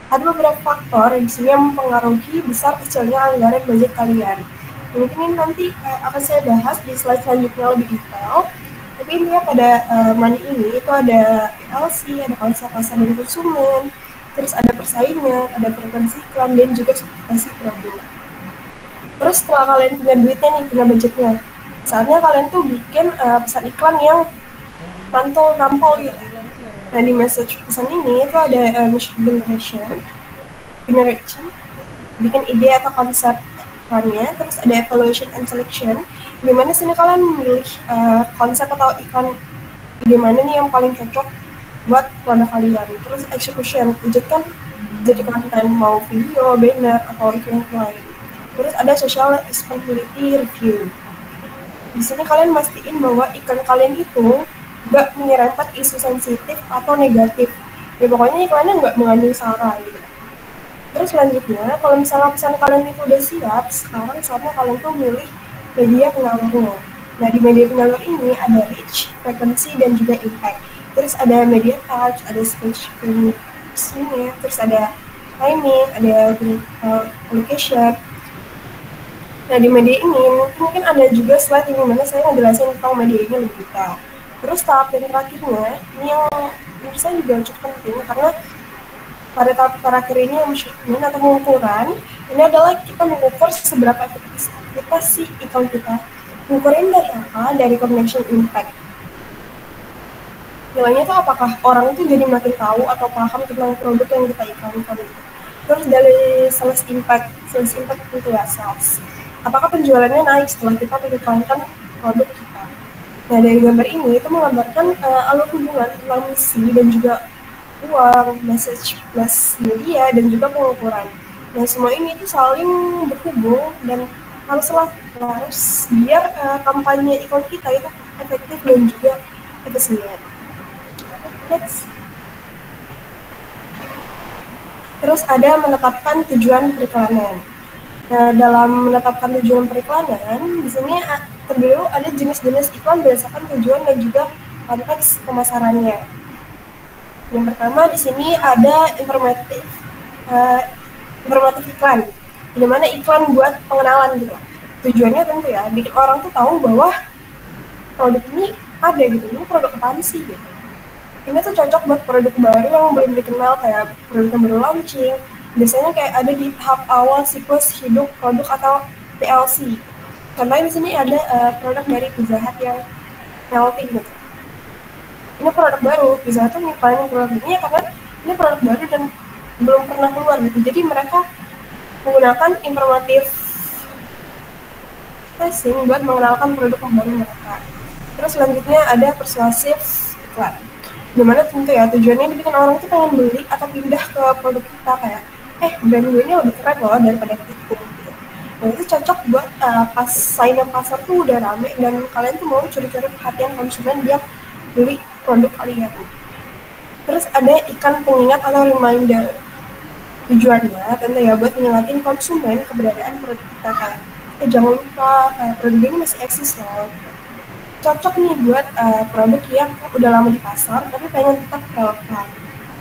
Ada beberapa faktor yang disini mempengaruhi besar kecilnya anggaran budget kalian. Mungkin ini nanti akan saya bahas di slide selanjutnya lebih detail. Tapi intinya pada money ini itu ada PLC, ada pasar dan konsumen, terus ada persaingan, ada frekuensi iklan, dan juga substitusi produk. Terus setelah kalian punya duitnya nih, punya budgetnya, saatnya kalian tuh bikin pesan iklan yang nampol gitu. Nah, di message pesan ini itu ada generation, bikin ide atau konsep iklannya, terus ada evaluation and selection, dimana sini kalian memilih konsep atau iklan ide mana nih yang paling cocok buat produk kalian. Terus execution, budget kan jadi konten mau video, banner, atau iklan lain. Terus ada social responsibility review. Di sini kalian mastiin bahwa iklan kalian itu nggak menyerempet isu sensitif atau negatif. Ya pokoknya iklannya nggak mengandung sara gitu. Terus selanjutnya, kalau misalnya pesan kalian itu udah siap, sekarang saatnya kalian tuh milih media pengalurnya. Nah, di media pengalur ini ada reach, frequency, dan juga impact. Terus ada media touch, ada speech terus ada timing, ada location. Nah, di media ini mungkin ada juga slide di mana saya ngejelasin tentang media ini lebih detail. Terus tahap yang terakhirnya, ini yang menurut saya juga cukup penting karena pada tahap terakhir ini yang measurement atau pengukuran, ini adalah kita mengukur seberapa efektivitas si iklan kita. Mengukurin dari apa? Dari connection impact. Nilainya itu apakah orang itu jadi makin tahu atau paham tentang produk yang kita iklankan itu. Terus dari sales impact itu ya sales. Apakah penjualannya naik setelah kita mengiklankan produk kita? Nah, dari gambar ini itu menggambarkan alur hubungan tentang misi dan juga uang, message plus media, dan juga pengukuran. Nah, semua ini itu saling berhubung dan harus biar kampanye iklan kita itu efektif dan juga efisien. Next. Terus ada menetapkan tujuan periklanan. Nah, dalam menetapkan tujuan periklanan, di sini terdiri ada jenis-jenis iklan berdasarkan tujuan dan juga konteks pemasarannya. Yang pertama di sini ada informatif iklan, di mana iklan buat pengenalan gitu. Tujuannya tentu ya bikin orang tuh tahu bahwa produk ini ada gitu, ini produk apaan sih gitu. Ini tuh cocok buat produk baru yang belum dikenal, kayak produk yang baru launching. Biasanya kayak ada di tahap awal siklus hidup produk atau PLC. Contohnya di sini ada produk dari Pizza Hut yang melting gitu. Ini produk baru, Pizza Hut tuh ngiklanin produk ini karena ini produk baru dan belum pernah keluar gitu. Jadi mereka menggunakan informatif pricing buat mengenalkan produk baru mereka. Terus selanjutnya ada persuasif iklan. Dimana tentu ya tujuannya bikin orang tuh pengen beli atau pindah ke produk kita, kayak brand gue ini lebih keren loh daripada itu gitu. Nah, itu cocok buat pas saingan pasar tuh udah rame dan kalian tuh mau curi-curi perhatian konsumen dia beli produk kalian. Terus ada iklan pengingat atau reminder. Tujuannya tentu ya buat mengingatin konsumen keberadaan produk kita, kayak jangan lupa produk ini masih eksis loh. Cocok nih buat produk yang udah lama di pasar tapi pengen tetap relevan.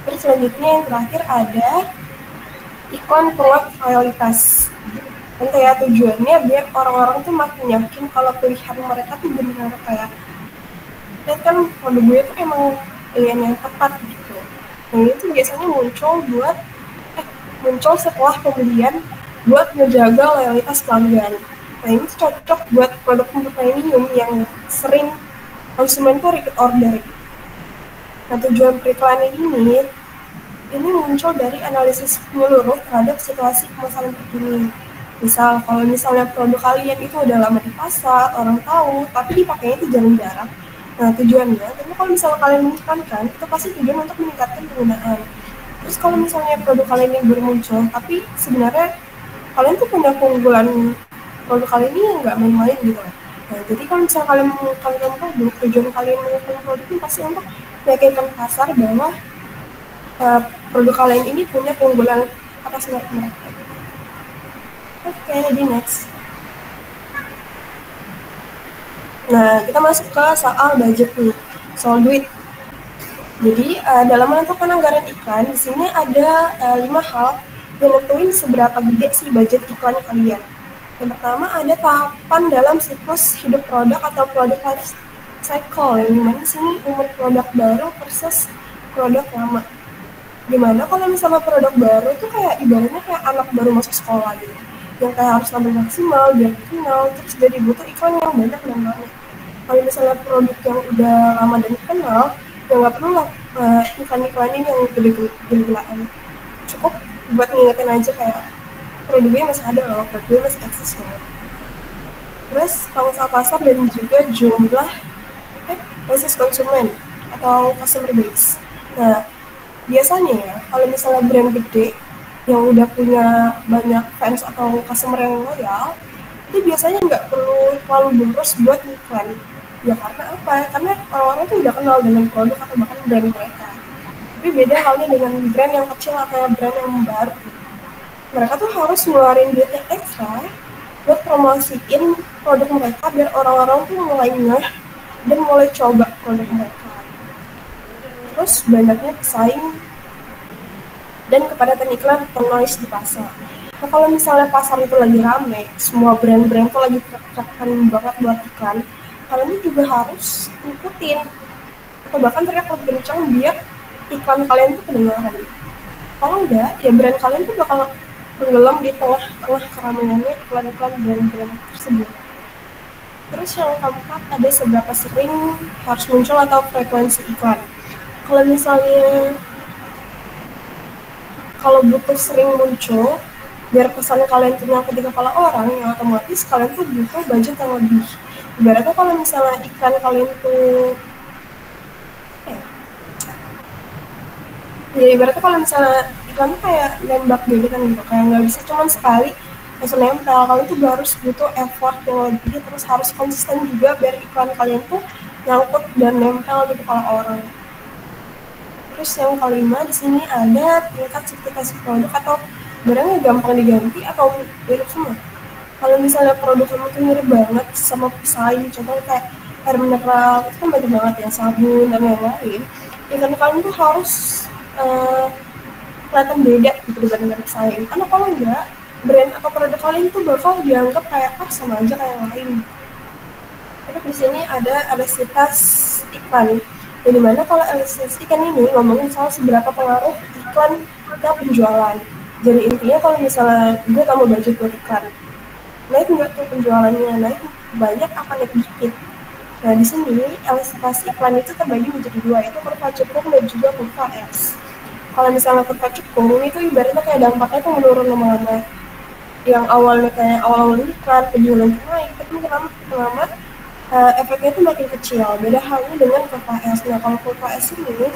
Terus selanjutnya yang terakhir ada iklan penguat loyalitas. Tentu ya tujuannya biar orang-orang tuh makin yakin kalau pilihan mereka tuh benar kayak dan kan produk gue tuh emang pilihan yang tepat gitu. Nah itu biasanya muncul setelah pembelian buat menjaga loyalitas pelanggan. Nah ini cocok buat produk premium yang sering konsumen tuh repeat order. Nah tujuan periklanan ini muncul dari analisis menyeluruh terhadap situasi pemasaran terkini. Misal kalau misalnya produk kalian itu udah lama di pasar, orang tahu, tapi dipakainya itu jarang-jarang. Nah tujuannya, tapi kalau misalnya kalian mengiklankan, itu pasti tujuan untuk meningkatkan penggunaan. Terus kalau misalnya produk kalian yang baru muncul, tapi sebenarnya kalian tuh punya keunggulan produk kalian ini nggak main-main gitu. Nah, jadi kalau misalnya kalian mengiklankan produk, tujuan kalian mengiklankan produk ini pasti untuk meyakinkan pasar bahwa produk kalian ini punya keunggulan atas mereka. Oke, di next. Nah, kita masuk ke soal budget nih, soal duit. Jadi dalam menentukan anggaran iklan, di sini ada 5 hal yang nentuin seberapa gede sih budget iklan kalian. Yang pertama ada tahapan dalam siklus hidup produk atau product life cycle, yang dimana di sini umur produk baru versus produk lama. Dimana kalau misalnya produk baru itu kayak ibaratnya kayak anak baru masuk sekolah gitu, yang kayak harus tampil maksimal biar dikenal, terus jadi butuh iklan yang banyak dan banyak. Kalau misalnya produk yang udah lama dan dikenal, ya nggak perlu lah iklan-iklan ini yang gede-gedean. Cukup buat ngingetin aja kayak produknya masih ada loh, produknya masih eksis loh. Terus pangsa pasar dan juga jumlah basis konsumen atau customer base. Nah, biasanya ya kalau misalnya brand gede yang udah punya banyak fans atau customer yang loyal, itu biasanya nggak perlu terlalu boros buat iklan. Ya karena apa? Karena orang-orang itu udah kenal dengan produk atau bahkan brand mereka. Tapi beda halnya dengan brand yang kecil atau brand yang baru. Mereka tuh harus ngeluarin duit yang ekstra buat promosiin produk mereka biar orang-orang tuh mulai ngeh dan mulai coba produk mereka. Terus banyaknya pesaing dan kepadatan iklan atau noise di pasar. Nah kalau misalnya pasar itu lagi rame, semua brand-brand itu lagi tertekan banget buat iklan, kalian juga harus ngikutin atau bahkan teriak lebih kencang biar iklan kalian tuh kedengaran. Kalau enggak, ya brand kalian tuh bakal tenggelam di tengah-tengah keramaiannya iklan-iklan brand-brand tersebut. Terus yang keempat, ada seberapa sering harus muncul atau frekuensi iklan. Kalau misalnya kalau butuh sering muncul, biar pesan kalian tuh nyampe di kepala orang, yang otomatis kalian tuh butuh budget yang lebih. Ibaratnya kalau misalnya iklan kalian tuh ya ibaratnya kalau misalnya iklan tuh kayak nembak gitu kan gitu, kayak nggak bisa cuma sekali langsung nempel. Kalian tuh harus butuh effort yang lebih, terus harus konsisten juga biar iklan kalian tuh nyangkut dan nempel di kepala orang. Terus yang kelima di sini ada tingkat sertifikasi produk atau barangnya gampang diganti atau mirip semua. Kalau misalnya produk kamu tuh mirip banget sama pesaing, contohnya kayak air mineral, itu kan banyak banget ya, sabun dan lain-lain. Iklan kalian tuh harus kelihatan beda gitu dibandingkan pesaing. Karena kalau enggak, brand atau produk kalian tuh bakal dianggap kayak sama aja kayak yang lain. Tapi di sini ada elastisitas iklan. Jadi mana kalau elastisitas iklan ini ngomongin soal seberapa pengaruh iklan ke penjualan. Jadi intinya kalau misalnya gue tambah budget buat iklan, naik nggak tuh penjualannya, naik banyak apa naik dikit. Nah di sini elastisitas iklan itu terbagi menjadi dua, yaitu kurva cekung dan juga kurva S. Kalau misalnya kurva cekung itu ibaratnya kayak dampaknya tuh menurun lama-lama. Yang awalnya kayak awal-awal iklan penjualan naik, tapi lama-lama efeknya itu makin kecil. Beda halnya dengan kurva S. Nah kalau kurva S ini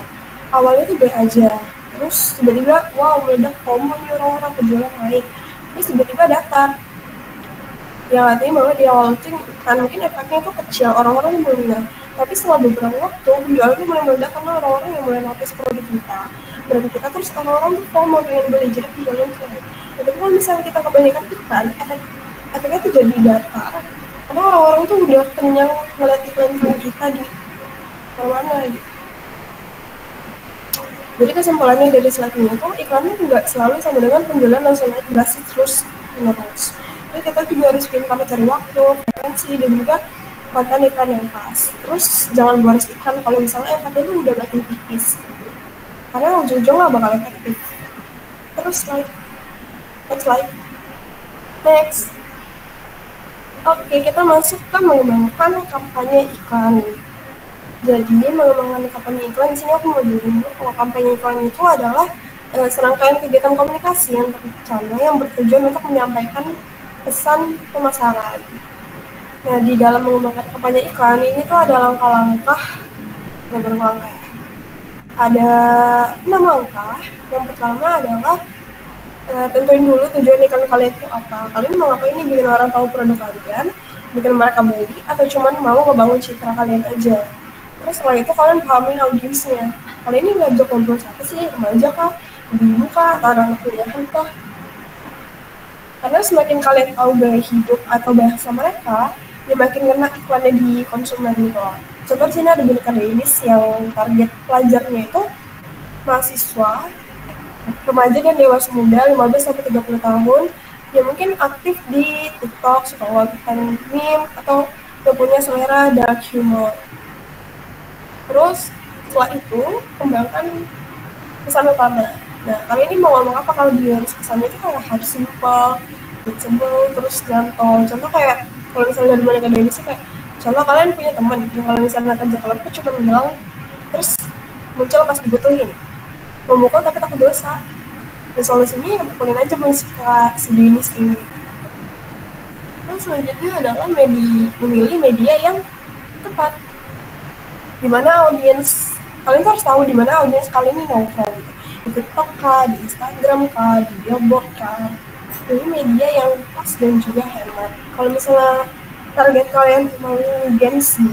awalnya tuh B aja, terus tiba-tiba wow meledak FOMO nih orang-orang, penjualan naik, terus tiba-tiba datar. Ya artinya bahwa di awal itu kan mungkin efeknya itu kecil, orang-orang yang mulai, tapi setelah beberapa waktu penjualan itu mulai meledak karena orang-orang yang mulai notice produk kita, terus orang-orang tuh FOMO pengen beli, jadi penjualan itu naik. Tapi kalau misalnya kita kebanyakan iklan, efeknya itu jadi datar karena orang-orang tuh udah kenyang ngeliat iklan kita di mana gitu. Jadi kesimpulannya dari slide ini tuh iklannya nggak selalu sama dengan penjualan langsung naik drastis terus menerus. Jadi kita juga harus pintar cari waktu, frekuensi, dan juga konten iklan yang pas. Terus jangan boros iklan kalau misalnya efeknya itu udah makin tipis, karena ujung-ujung nggak bakal efektif. Terus next. Oke, kita masuk ke mengembangkan kampanye iklan. Jadi mengembangkan kampanye iklan, di sini aku mau bilang bahwa kampanye iklan itu adalah serangkaian kegiatan komunikasi yang terencana yang bertujuan untuk menyampaikan pesan pemasaran. Nah, di dalam mengembangkan kampanye iklan ini tuh ada langkah-langkah beberapa langkah. Ada 6 langkah. Yang pertama adalah tentuin dulu tujuan iklan kalian itu apa. Kalian mau ngapain nih, bikin orang tahu produk kalian, bikin mereka beli, atau cuma mau ngebangun citra kalian aja. Terus setelah itu kalian pahamin audiensnya. Kalian ini ngajak ngobrol siapa sih? Remaja kah? Ibu kah? Atau anak kuliahan kah? Karena semakin kalian tahu gaya hidup atau bahasa mereka, ya makin kena iklannya di konsumen gitu. Contoh sini ada Boneka Dailies yang target pelajarnya itu mahasiswa, remaja dan dewasa muda 15-30 tahun yang mungkin aktif di TikTok, suka ngonten meme, atau yang punya selera dark humor. Terus setelah itu kembangkan pesan utama. Nah, kalian ini mau ngomong apa kalau di pesannya itu kayak harus simple, reachable, terus gantong. Contoh kayak kalau misalnya dari Boneka Dailies kayak contoh kalian punya teman yang kalau misalnya kerja kalau itu cuma bilang terus muncul pas dibutuhin, memukul tapi takut dosa. Dan solusinya ya pukulin aja musika sejenis ini. Terus selanjutnya adalah memilih media yang tepat. Dimana audiens kalian tuh harus tahu dimana audiens kalian ini nongkrong, di TikTok kah, di Instagram kah, di Billboard kah. Ini media yang pas dan juga hemat. Kalau misalnya target kalian mau Gen Z,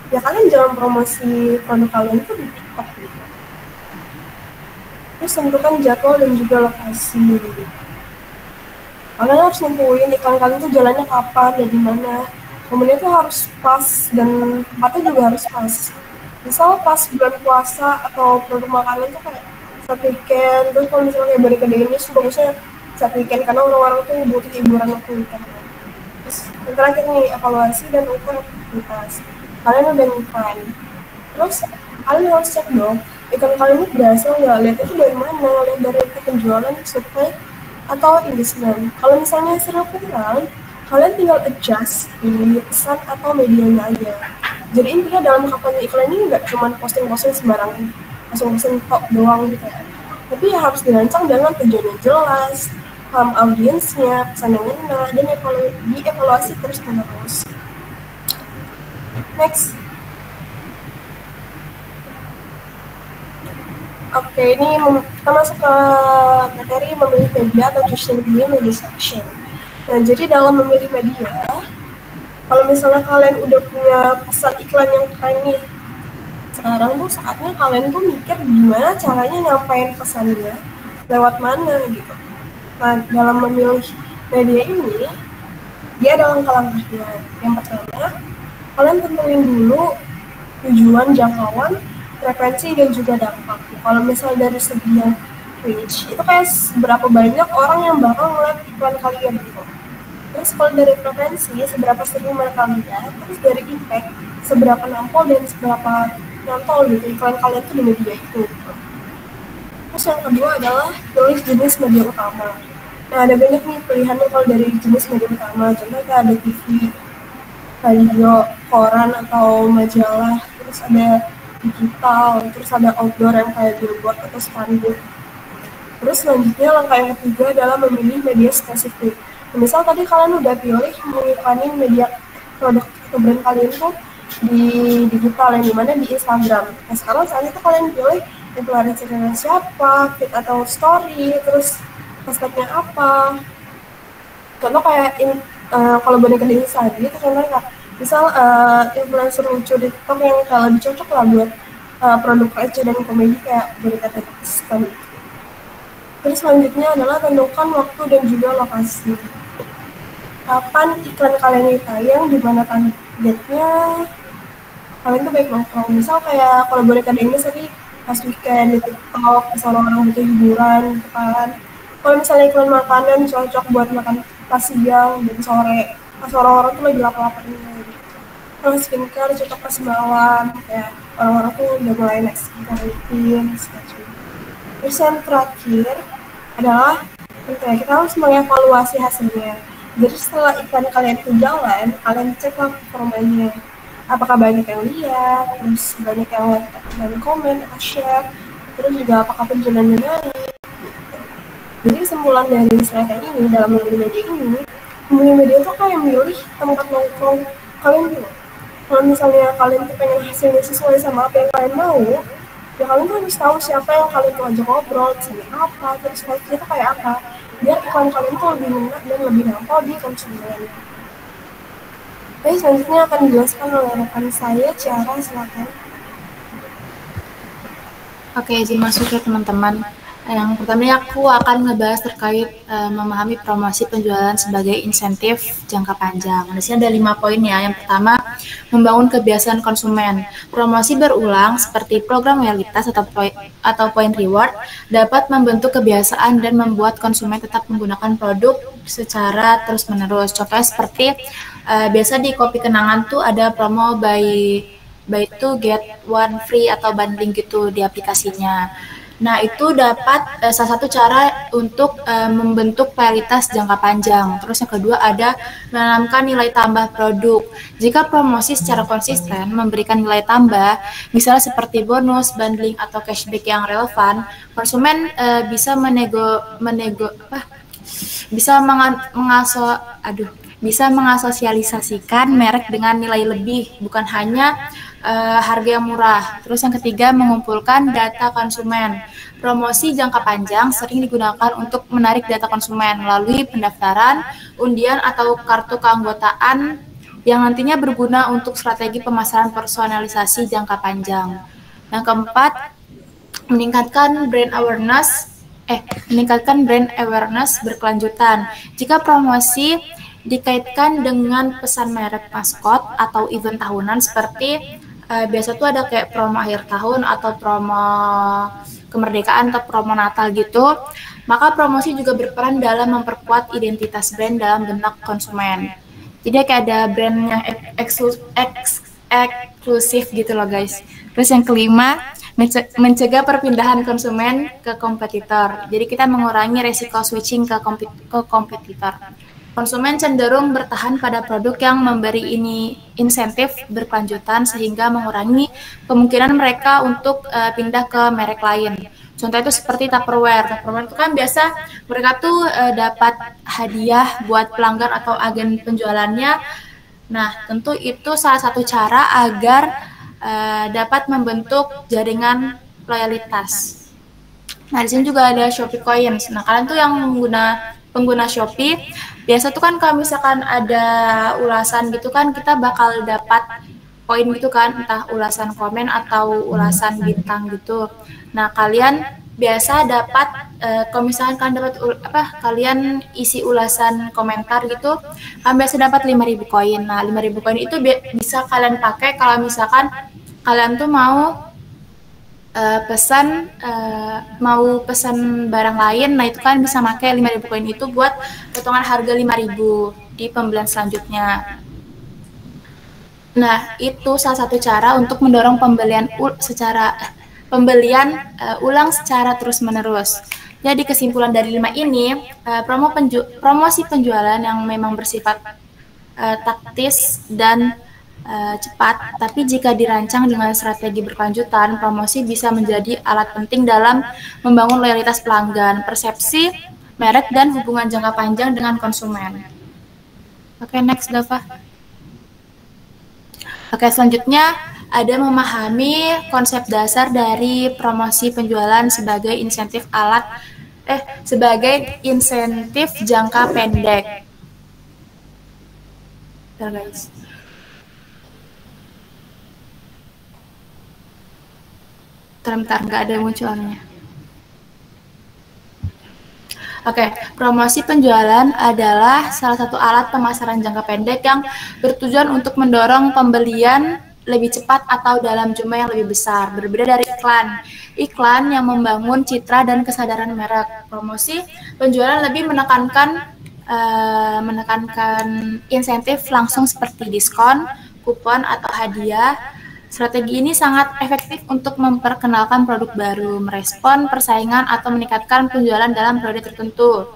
ya kalian jangan promosi produk kalian itu di TikTok gitu. Terus tentukan jadwal dan juga lokasi gitu. Kalian harus nentuin iklan kalian tuh jalannya kapan dan di mana. Momennya tuh harus pas dan tempatnya juga harus pas. Misal pas bulan puasa atau produk makanan tuh kayak saat weekend, terus kalau misalnya kayak Boneka Dailies bagusnya saat weekend karena orang-orang tuh butuh hiburan waktu weekend. Terus yang terakhir nih, evaluasi dan ukur efektivitas. Kalian udah ngiklan, terus kalian harus cek dong iklan kalian ini berhasil nggak, lihat itu dari mana, lihat dari penjualan, supply, atau engagement. Kalau misalnya hasilnya kurang, kalian tinggal adjust di pesan atau medianya aja. Jadi intinya dalam kampanye iklan ini nggak cuma posting-posting sembarangan, posting tok doang gitu ya. Tapi ya harus dirancang dengan tujuan yang jelas, paham audiensnya, pesan yang ngena, dan dievaluasi terus-menerus. Next. Oke, ini kita masuk ke materi memilih media atau choosing media selection. Nah, jadi dalam memilih media, kalau misalnya kalian udah punya pesan iklan yang keren nih, sekarang tuh saatnya kalian tuh mikir gimana caranya nyampein pesannya, lewat mana gitu. Nah, dalam memilih media ini, dia ada langkah-langkahnya. Yang pertama, kalian tentuin dulu tujuan, jangkauan, frekuensi, dan juga dampak. Kalau misalnya dari segi yang reach, itu kayak seberapa banyak orang yang bakal ngeliat iklan kalian gitu. Terus kalau dari frekuensi, seberapa sering mereka lihat. Terus dari impact, seberapa nampol dan seberapa nampol gitu iklan kalian tuh di media itu gitu. Terus yang kedua adalah pilih jenis media utama. Nah, ada banyak nih pilihannya kalau dari jenis media utama. Contohnya kayak ada TV, radio, koran, atau majalah. Terus ada digital, terus ada outdoor yang kayak billboard atau spanduk. Terus selanjutnya langkah yang ketiga adalah memilih media spesifik. Misal tadi kalian udah pilih mengiklanin media produk atau brand kalian tuh di digital, yang dimana di Instagram. Nah, sekarang saat itu kalian pilih influencernya siapa, feed atau story, terus hashtagnya apa. Contoh kayak kalau boneka di Instagram itu contohnya kayak misal influencer lucu di TikTok yang kalau lebih cocok lah buat produk receh dan komedi kayak boneka Pakistan. Terus selanjutnya adalah tentukan waktu dan juga lokasi. Kapan iklan kalian ini tayang, di mana targetnya kalian tuh baik nongkrong. Misal kayak kalau boneka di Inggris tadi pas weekend di TikTok, pas orang-orang butuh hiburan gitu kan. Kalau misalnya iklan makanan cocok buat makan pas siang dan sore, pas orang-orang tuh lagi lapar-laparnya gitu. Kalau skincare cocok pas malam, kayak orang-orang tuh udah mulai naik skincare rutin, gitu. Terus yang terakhir adalah kita harus mengevaluasi hasilnya. Jadi setelah iklan kalian itu jalan, kalian ceklah performanya. Apakah banyak yang lihat, terus banyak yang like dan komen atau share, terus juga apakah penjualannya naik. Jadi kesimpulan dari saya ini dalam memilih media ini, memilih media itu kayak milih tempat nongkrong kalian dulu. Kalau misalnya kalian tuh pengen hasilnya sesuai sama apa yang kalian mau, ya kalian tuh harus tahu siapa yang kalian tuh ajak ngobrol, sini apa, terus itu kayak apa, biar iklan kalian tuh lebih minat dan lebih nampol di konsumen. Baik, selanjutnya akan dijelaskan oleh rekan saya, Ciara, silakan. Oke, izin masuk ya teman-teman. Yang pertama aku akan ngebahas terkait memahami promosi penjualan sebagai insentif jangka panjang. Di sini ada 5 poin ya. Yang pertama, membangun kebiasaan konsumen. Promosi berulang seperti program loyalitas atau point reward dapat membentuk kebiasaan dan membuat konsumen tetap menggunakan produk secara terus-menerus. Contohnya seperti biasa di kopi kenangan tuh ada promo buy two get one free atau bundling gitu di aplikasinya. Nah, itu dapat salah satu cara untuk membentuk loyalitas jangka panjang. Terus yang kedua ada menanamkan nilai tambah produk. Jika promosi secara konsisten memberikan nilai tambah, misalnya seperti bonus, bundling atau cashback yang relevan, konsumen bisa bisa mengasosialisasikan merek dengan nilai lebih, bukan hanya harga yang murah. Terus yang ketiga, mengumpulkan data konsumen. Promosi jangka panjang sering digunakan untuk menarik data konsumen melalui pendaftaran, undian, atau kartu keanggotaan yang nantinya berguna untuk strategi pemasaran personalisasi jangka panjang. Yang keempat, meningkatkan brand awareness berkelanjutan. Jika promosi dikaitkan dengan pesan merek maskot atau event tahunan seperti biasa tuh ada kayak promo akhir tahun atau promo kemerdekaan atau promo Natal gitu, maka promosi juga berperan dalam memperkuat identitas brand dalam benak konsumen. Jadi kayak ada brand yang eksklusif gitu loh guys. Terus yang kelima, mencegah perpindahan konsumen ke kompetitor. Jadi kita mengurangi resiko switching ke kompetitor. Konsumen cenderung bertahan pada produk yang memberi insentif berkelanjutan sehingga mengurangi kemungkinan mereka untuk pindah ke merek lain. Contoh itu seperti Tupperware. Tupperware itu kan biasa mereka tuh dapat hadiah buat pelanggan atau agen penjualannya. Nah, tentu itu salah satu cara agar dapat membentuk jaringan loyalitas. Nah, di sini juga ada Shopee Coins. Nah, kalian tuh yang pengguna Shopee, biasa tuh kan kalau misalkan ada ulasan gitu kan, kita bakal dapat koin gitu kan, entah ulasan komen atau ulasan bintang gitu. Nah, kalian biasa dapat kalau misalkan kalian dapat kalian isi ulasan komentar gitu, kalian biasa dapat 5.000 koin. Nah, 5.000 koin itu bisa kalian pakai kalau misalkan kalian tuh mau pesan barang lain. Nah, itu kan bisa pakai 5.000 koin itu buat potongan harga 5.000 di pembelian selanjutnya. Nah, itu salah satu cara untuk mendorong pembelian ulang secara terus-menerus. Jadi kesimpulan dari 5 ini, promosi penjualan yang memang bersifat taktis dan cepat, tapi jika dirancang dengan strategi berkelanjutan, promosi bisa menjadi alat penting dalam membangun loyalitas pelanggan, persepsi merek, dan hubungan jangka panjang dengan konsumen. Oke, next, Dava. Oke, selanjutnya ada memahami konsep dasar dari promosi penjualan sebagai insentif jangka pendek. Bentar, guys. Bentar, nggak ada munculannya. Oke, promosi penjualan adalah salah satu alat pemasaran jangka pendek yang bertujuan untuk mendorong pembelian lebih cepat atau dalam jumlah yang lebih besar. Berbeda dari iklan. Iklan yang membangun citra dan kesadaran merek. Promosi penjualan lebih menekankan insentif langsung seperti diskon, kupon, atau hadiah. Strategi ini sangat efektif untuk memperkenalkan produk baru, merespon persaingan, atau meningkatkan penjualan dalam periode tertentu.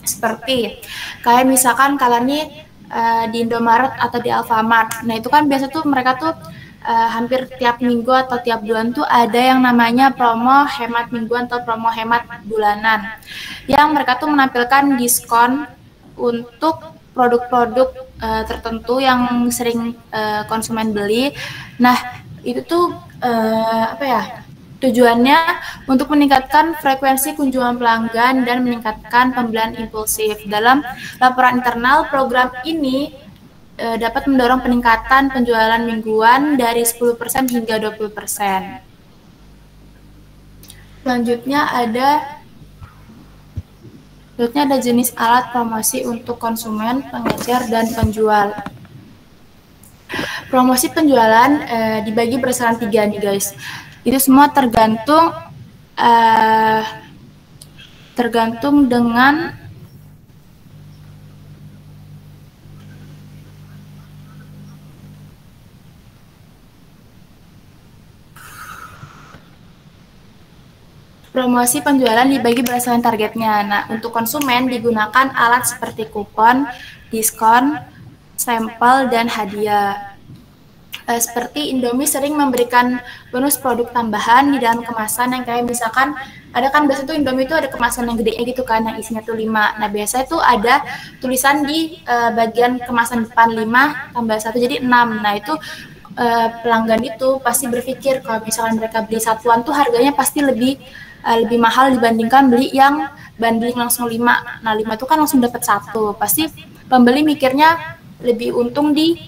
Seperti, kayak misalkan kalian nih di Indomaret atau di Alfamart. Nah, itu kan biasa tuh mereka tuh hampir tiap minggu atau tiap bulan tuh ada yang namanya promo hemat mingguan atau promo hemat bulanan. Yang mereka tuh menampilkan diskon untuk produk-produk tertentu yang sering konsumen beli. Nah, itu tuh tujuannya untuk meningkatkan frekuensi kunjungan pelanggan dan meningkatkan pembelian impulsif. Dalam laporan internal, program ini dapat mendorong peningkatan penjualan mingguan dari 10% hingga 20%. Selanjutnya ada jenis alat promosi untuk konsumen, pengecer, dan penjual. Promosi penjualan dibagi berdasarkan 3 nih guys. Itu semua tergantung dengan promosi penjualan dibagi berdasarkan targetnya. Nah, untuk konsumen digunakan alat seperti kupon, diskon, sampel, dan hadiah. Seperti Indomie sering memberikan bonus produk tambahan di dalam kemasan yang kayak misalkan ada kan biasa tuh Indomie itu ada kemasan yang gede gitu kan, yang isinya tuh 5. Nah, biasanya tuh ada tulisan di bagian kemasan depan 5 tambah 1 jadi 6. Nah, itu pelanggan itu pasti berpikir kalau misalkan mereka beli satuan tuh harganya pasti lebih mahal dibandingkan beli yang bundling langsung 5. Nah, 5 itu kan langsung dapat 1. Pasti pembeli mikirnya lebih untung di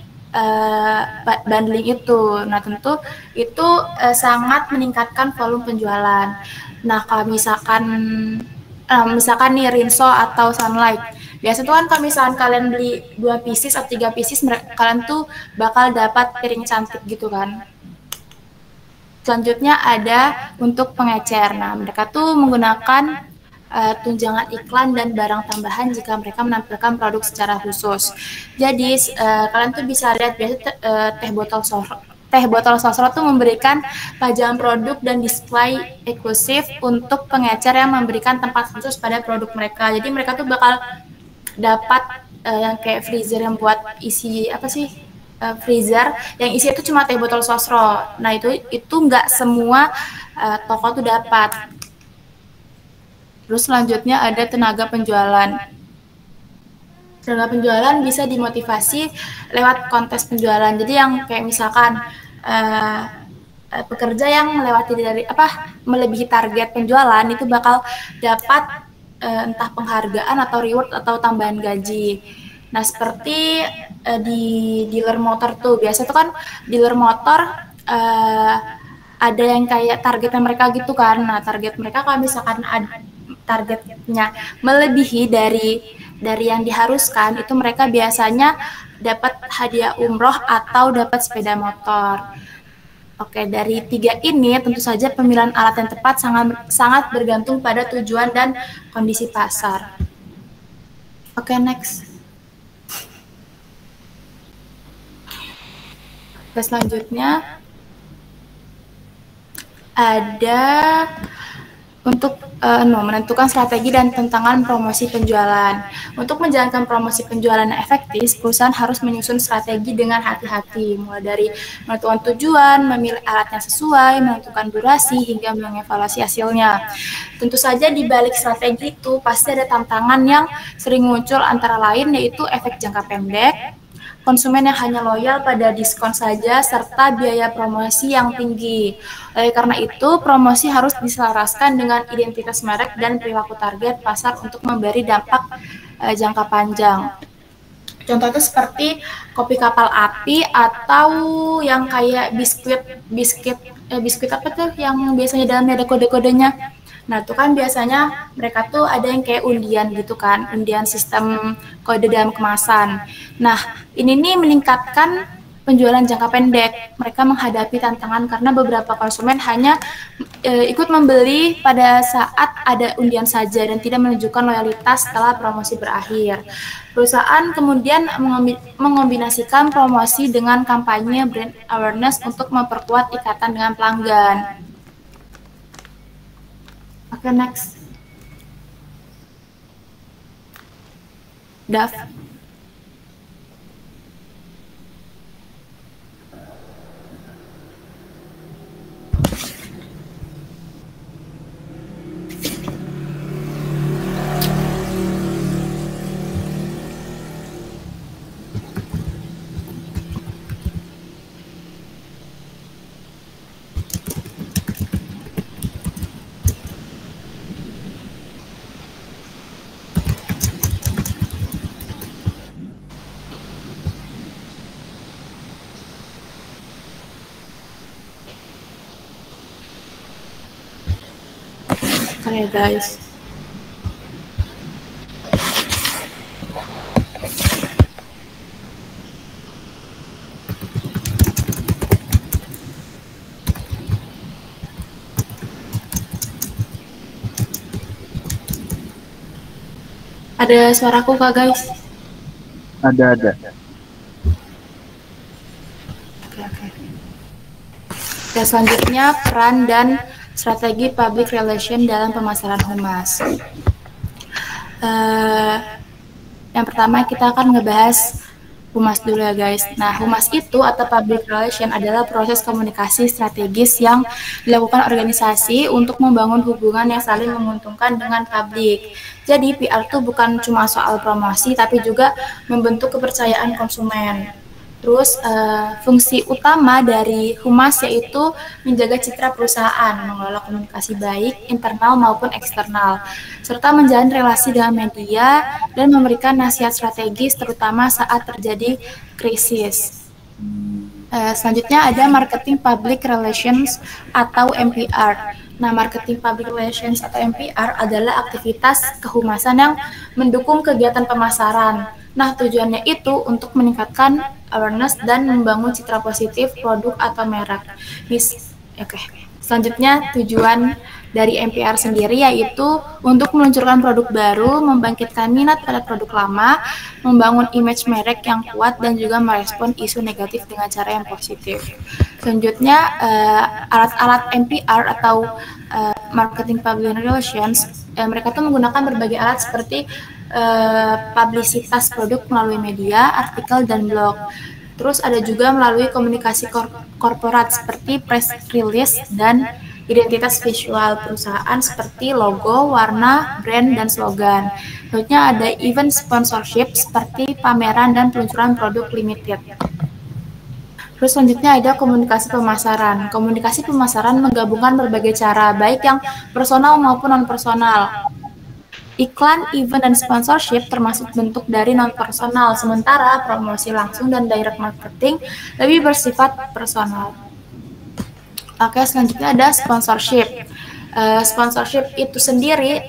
bundling itu. Nah, tentu itu sangat meningkatkan volume penjualan. Nah, kalau misalkan nih Rinso atau Sunlight, biasa tuh kan kalau misalkan kalian beli 2 pieces atau 3 pieces, kalian tuh bakal dapat piring cantik gitu kan. Selanjutnya ada untuk pengecer. Nah, mereka tuh menggunakan tunjangan iklan dan barang tambahan jika mereka menampilkan produk secara khusus. Jadi kalian tuh bisa lihat biasa teh botol sosro tuh memberikan pajangan produk dan display eksklusif untuk pengecer yang memberikan tempat khusus pada produk mereka. Jadi mereka tuh bakal dapat yang kayak freezer yang buat isi apa sih? Freezer yang isi itu cuma teh botol sosro. Nah itu nggak semua toko tuh dapat. Terus selanjutnya ada tenaga penjualan. Tenaga penjualan bisa dimotivasi lewat kontes penjualan. Jadi yang kayak misalkan pekerja yang melebihi target penjualan itu bakal dapat entah penghargaan atau reward atau tambahan gaji. Nah, seperti di dealer motor tuh, biasa tuh kan dealer motor ada yang kayak targetnya mereka gitu kan. Nah, target mereka kalau misalkan targetnya melebihi dari yang diharuskan, itu mereka biasanya dapat hadiah umroh atau dapat sepeda motor. Oke, dari 3 ini tentu saja pemilihan alat yang tepat sangat bergantung pada tujuan dan kondisi pasar. Oke, next. Selanjutnya ada untuk menentukan strategi dan tantangan promosi penjualan. Untuk menjalankan promosi penjualan yang efektif, perusahaan harus menyusun strategi dengan hati-hati, mulai dari menentukan tujuan, memilih alat yang sesuai, menentukan durasi, hingga mengevaluasi hasilnya. Tentu saja di balik strategi itu pasti ada tantangan yang sering muncul, antara lain yaitu efek jangka pendek, konsumen yang hanya loyal pada diskon saja, serta biaya promosi yang tinggi. Oleh karena itu, promosi harus diselaraskan dengan identitas merek dan perilaku target pasar untuk memberi dampak jangka panjang. Contohnya seperti kopi kapal api atau yang kayak biskuit apa tuh yang biasanya dalamnya ada kode-kodenya. Nah, itu kan biasanya mereka tuh ada yang kayak undian gitu kan, undian sistem kode dalam kemasan. Nah, ini nih meningkatkan penjualan jangka pendek. Mereka menghadapi tantangan karena beberapa konsumen hanya ikut membeli pada saat ada undian saja dan tidak menunjukkan loyalitas setelah promosi berakhir. Perusahaan kemudian mengombinasikan promosi dengan kampanye brand awareness untuk memperkuat ikatan dengan pelanggan. Oke, next. Dav. Oke, guys. Ada suaraku kah, guys? Ada. Oke. Dan selanjutnya peran dan strategi public relation dalam pemasaran humas. Yang pertama kita akan ngebahas humas dulu ya guys. Nah, humas itu atau public relation adalah proses komunikasi strategis yang dilakukan organisasi untuk membangun hubungan yang saling menguntungkan dengan publik. Jadi PR itu bukan cuma soal promosi tapi juga membentuk kepercayaan konsumen. Terus fungsi utama dari humas yaitu menjaga citra perusahaan, mengelola komunikasi baik internal maupun eksternal, serta menjalin relasi dengan media dan memberikan nasihat strategis terutama saat terjadi krisis. Selanjutnya ada marketing public relations atau MPR. Nah, marketing public relations atau MPR adalah aktivitas kehumasan yang mendukung kegiatan pemasaran. Nah, tujuannya itu untuk meningkatkan awareness dan membangun citra positif produk atau merek. Oke. Selanjutnya tujuan dari MPR sendiri yaitu untuk meluncurkan produk baru, membangkitkan minat pada produk lama, membangun image merek yang kuat dan juga merespon isu negatif dengan cara yang positif. Selanjutnya alat-alat MPR atau Marketing Public Relations, mereka tuh menggunakan berbagai alat seperti publisitas produk melalui media, artikel dan blog. Terus ada juga melalui komunikasi korporat seperti press release dan identitas visual perusahaan seperti logo, warna, brand, dan slogan. Selanjutnya ada event sponsorship seperti pameran dan peluncuran produk limited. Terus selanjutnya ada komunikasi pemasaran. Komunikasi pemasaran menggabungkan berbagai cara, baik yang personal maupun non-personal. Iklan, event, dan sponsorship termasuk bentuk dari non-personal, sementara promosi langsung dan direct marketing lebih bersifat personal. Oke, selanjutnya ada sponsorship. Sponsorship itu sendiri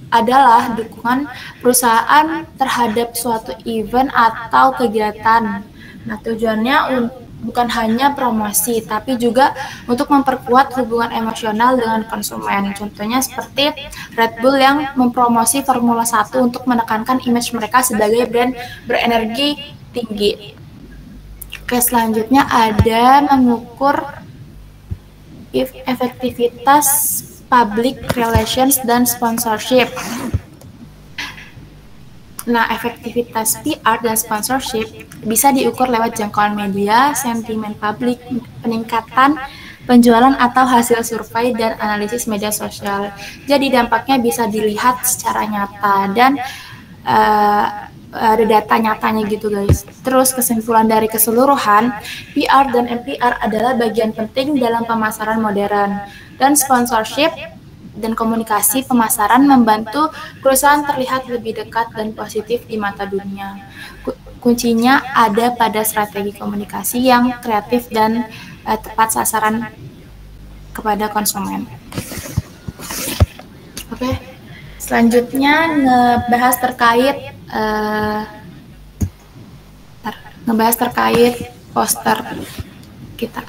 adalah dukungan perusahaan terhadap suatu event atau kegiatan. Nah, tujuannya bukan hanya promosi, tapi juga untuk memperkuat hubungan emosional dengan konsumen. Contohnya seperti Red Bull yang mempromosi Formula 1 untuk menekankan image mereka sebagai brand berenergi tinggi. Oke, selanjutnya ada mengukur efektivitas public relations dan sponsorship. Nah, efektivitas PR dan sponsorship bisa diukur lewat jangkauan media, sentimen publik, peningkatan penjualan atau hasil survei dan analisis media sosial. Jadi dampaknya bisa dilihat secara nyata dan ada data nyatanya gitu guys. Terus kesimpulan dari keseluruhan, PR dan MPR adalah bagian penting dalam pemasaran modern dan sponsorship dan komunikasi pemasaran membantu perusahaan terlihat lebih dekat dan positif di mata dunia. Kuncinya ada pada strategi komunikasi yang kreatif dan tepat sasaran kepada konsumen. Oke, selanjutnya ngebahas terkait poster kita.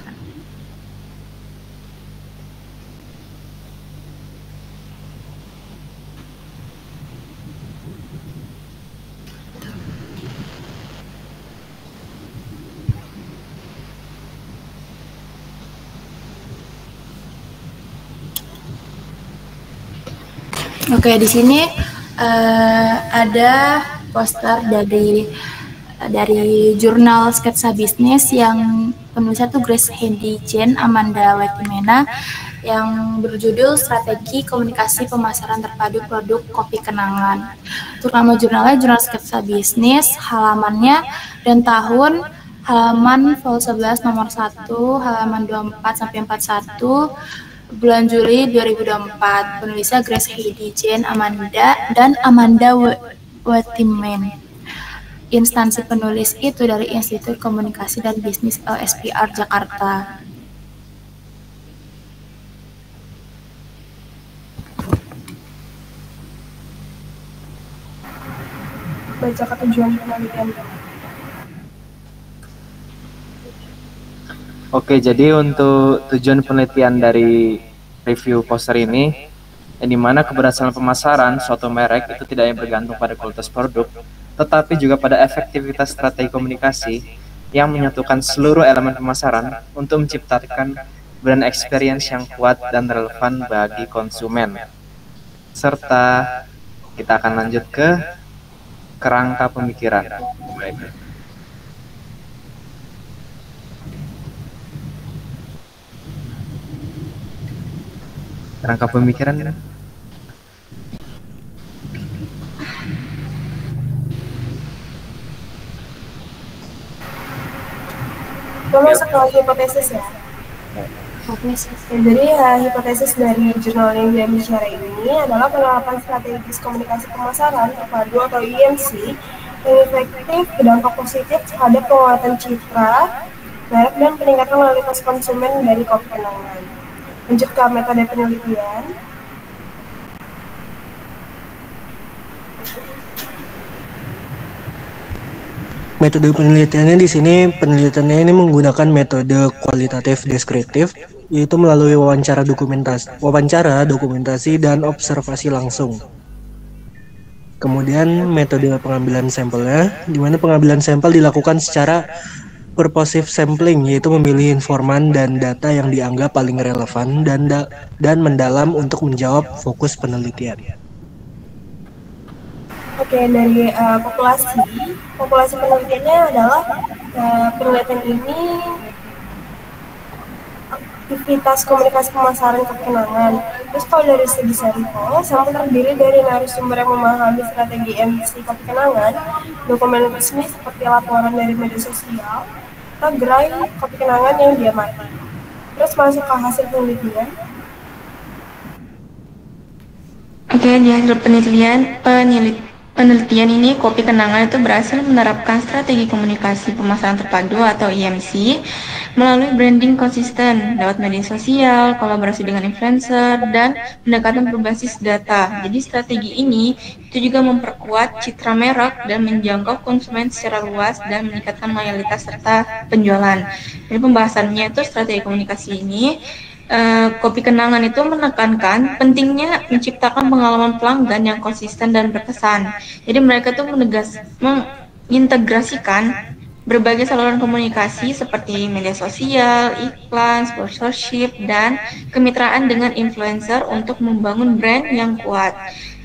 Oke, di sini ada poster dari jurnal sketsa bisnis yang penulisnya tuh Grace Handy Jane Amanda Wetimena yang berjudul Strategi Komunikasi Pemasaran Terpadu Produk Kopi Kenangan. Untuk nama jurnalnya Jurnal Sketsa Bisnis, halamannya dan tahun halaman vol 11 nomor 1, halaman 24 sampai 41. Bulan Juli 2024, penulisnya Grace Handy Jane Amanda dan Amanda Wetimena. Instansi penulis itu dari Institut Komunikasi dan Bisnis LSPR Jakarta. Baca tujuan penelitian. Oke, jadi untuk tujuan penelitian dari review poster ini, yang dimana keberhasilan pemasaran suatu merek itu tidak hanya bergantung pada kualitas produk, tetapi juga pada efektivitas strategi komunikasi yang menyatukan seluruh elemen pemasaran untuk menciptakan brand experience yang kuat dan relevan bagi konsumen. Serta kita akan lanjut ke kerangka pemikiran. Kerangka pemikiran kan? Kita masuk ke hipotesis ya. Jadi hipotesis dari jurnal yang dia bicara ini adalah penerapan strategis komunikasi pemasaran terpadu atau IMC yang efektif berdampak positif terhadap penguatan citra merek dan peningkatan loyalitas konsumen dari kopi kenangan. Lanjut ke metode penelitian. Metode penelitiannya di sini, penelitiannya ini menggunakan metode kualitatif deskriptif yaitu melalui wawancara, dokumentasi, dan observasi langsung. Kemudian metode pengambilan sampelnya, di mana pengambilan sampel dilakukan secara purposive sampling, yaitu memilih informan dan data yang dianggap paling relevan dan mendalam untuk menjawab fokus penelitian. Oke, dari populasi penelitiannya adalah penelitian ini aktivitas komunikasi pemasaran kekenangan. Terus kalau dari segi sampel terdiri dari narasumber yang memahami strategi MC kekenangan, dokumen resmi seperti laporan dari media sosial, atau gerai kekenangan yang diamati. Terus masuk ke hasil penelitian. Oke, di hasil penelitian ini kopi kenangan itu berhasil menerapkan strategi komunikasi pemasaran terpadu atau IMC melalui branding konsisten lewat media sosial, kolaborasi dengan influencer, dan pendekatan berbasis data. Jadi strategi ini itu juga memperkuat citra merek dan menjangkau konsumen secara luas dan meningkatkan loyalitas serta penjualan. Jadi pembahasannya itu strategi komunikasi ini kopi kenangan itu menekankan pentingnya menciptakan pengalaman pelanggan yang konsisten dan berkesan. Jadi mereka tuh mengintegrasikan berbagai saluran komunikasi seperti media sosial, iklan, sponsorship, dan kemitraan dengan influencer untuk membangun brand yang kuat.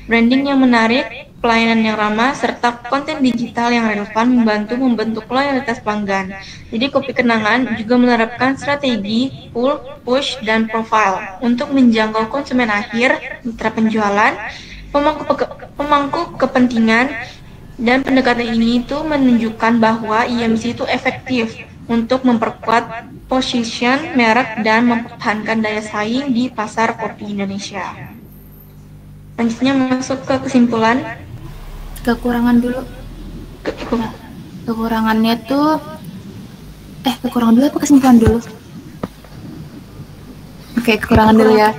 Branding yang menarik, pelayanan yang ramah, serta konten digital yang relevan membantu membentuk loyalitas pelanggan. Jadi kopi kenangan juga menerapkan strategi pull, push, dan profile untuk menjangkau konsumen akhir, mitra penjualan, pemangku kepentingan, dan pendekatan ini itu menunjukkan bahwa IMC itu efektif untuk memperkuat position merek dan mempertahankan daya saing di pasar kopi Indonesia. Selanjutnya masuk ke kesimpulan. Kekurangan dulu. Nah, kekurangannya tuh kekurangan dulu apa kesimpulan dulu? Oke, kekurangan dulu ya.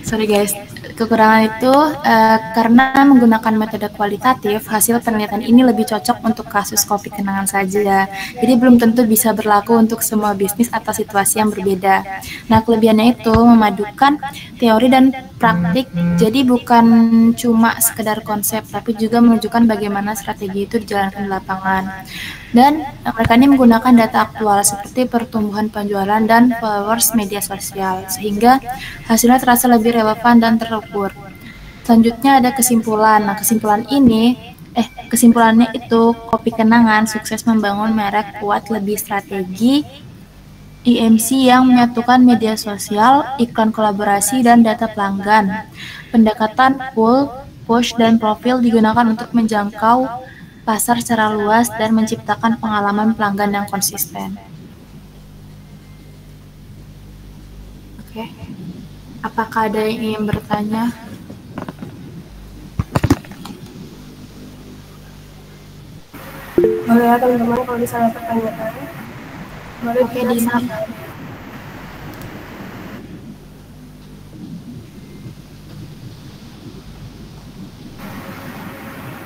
Sorry guys. Kekurangan itu karena menggunakan metode kualitatif, hasil penelitian ini lebih cocok untuk kasus kopi kenangan saja. Jadi belum tentu bisa berlaku untuk semua bisnis atau situasi yang berbeda. Nah, kelebihannya itu memadukan teori dan praktik, jadi bukan cuma sekedar konsep, tapi juga menunjukkan bagaimana strategi itu dijalankan di lapangan. Dan mereka ini menggunakan data aktual seperti pertumbuhan penjualan dan followers media sosial, sehingga hasilnya terasa lebih relevan dan terukur. Selanjutnya ada kesimpulan. Nah, kesimpulannya itu kopi kenangan sukses membangun merek kuat lebih strategi IMC yang menyatukan media sosial, iklan kolaborasi, dan data pelanggan. Pendekatan pull, push, dan profil digunakan untuk menjangkau pasar secara luas dan menciptakan pengalaman pelanggan yang konsisten. Oke. Apakah ada yang ingin bertanya? Boleh ya teman-teman, kalau misalnya pertanyaan. Boleh. Oke, Dina.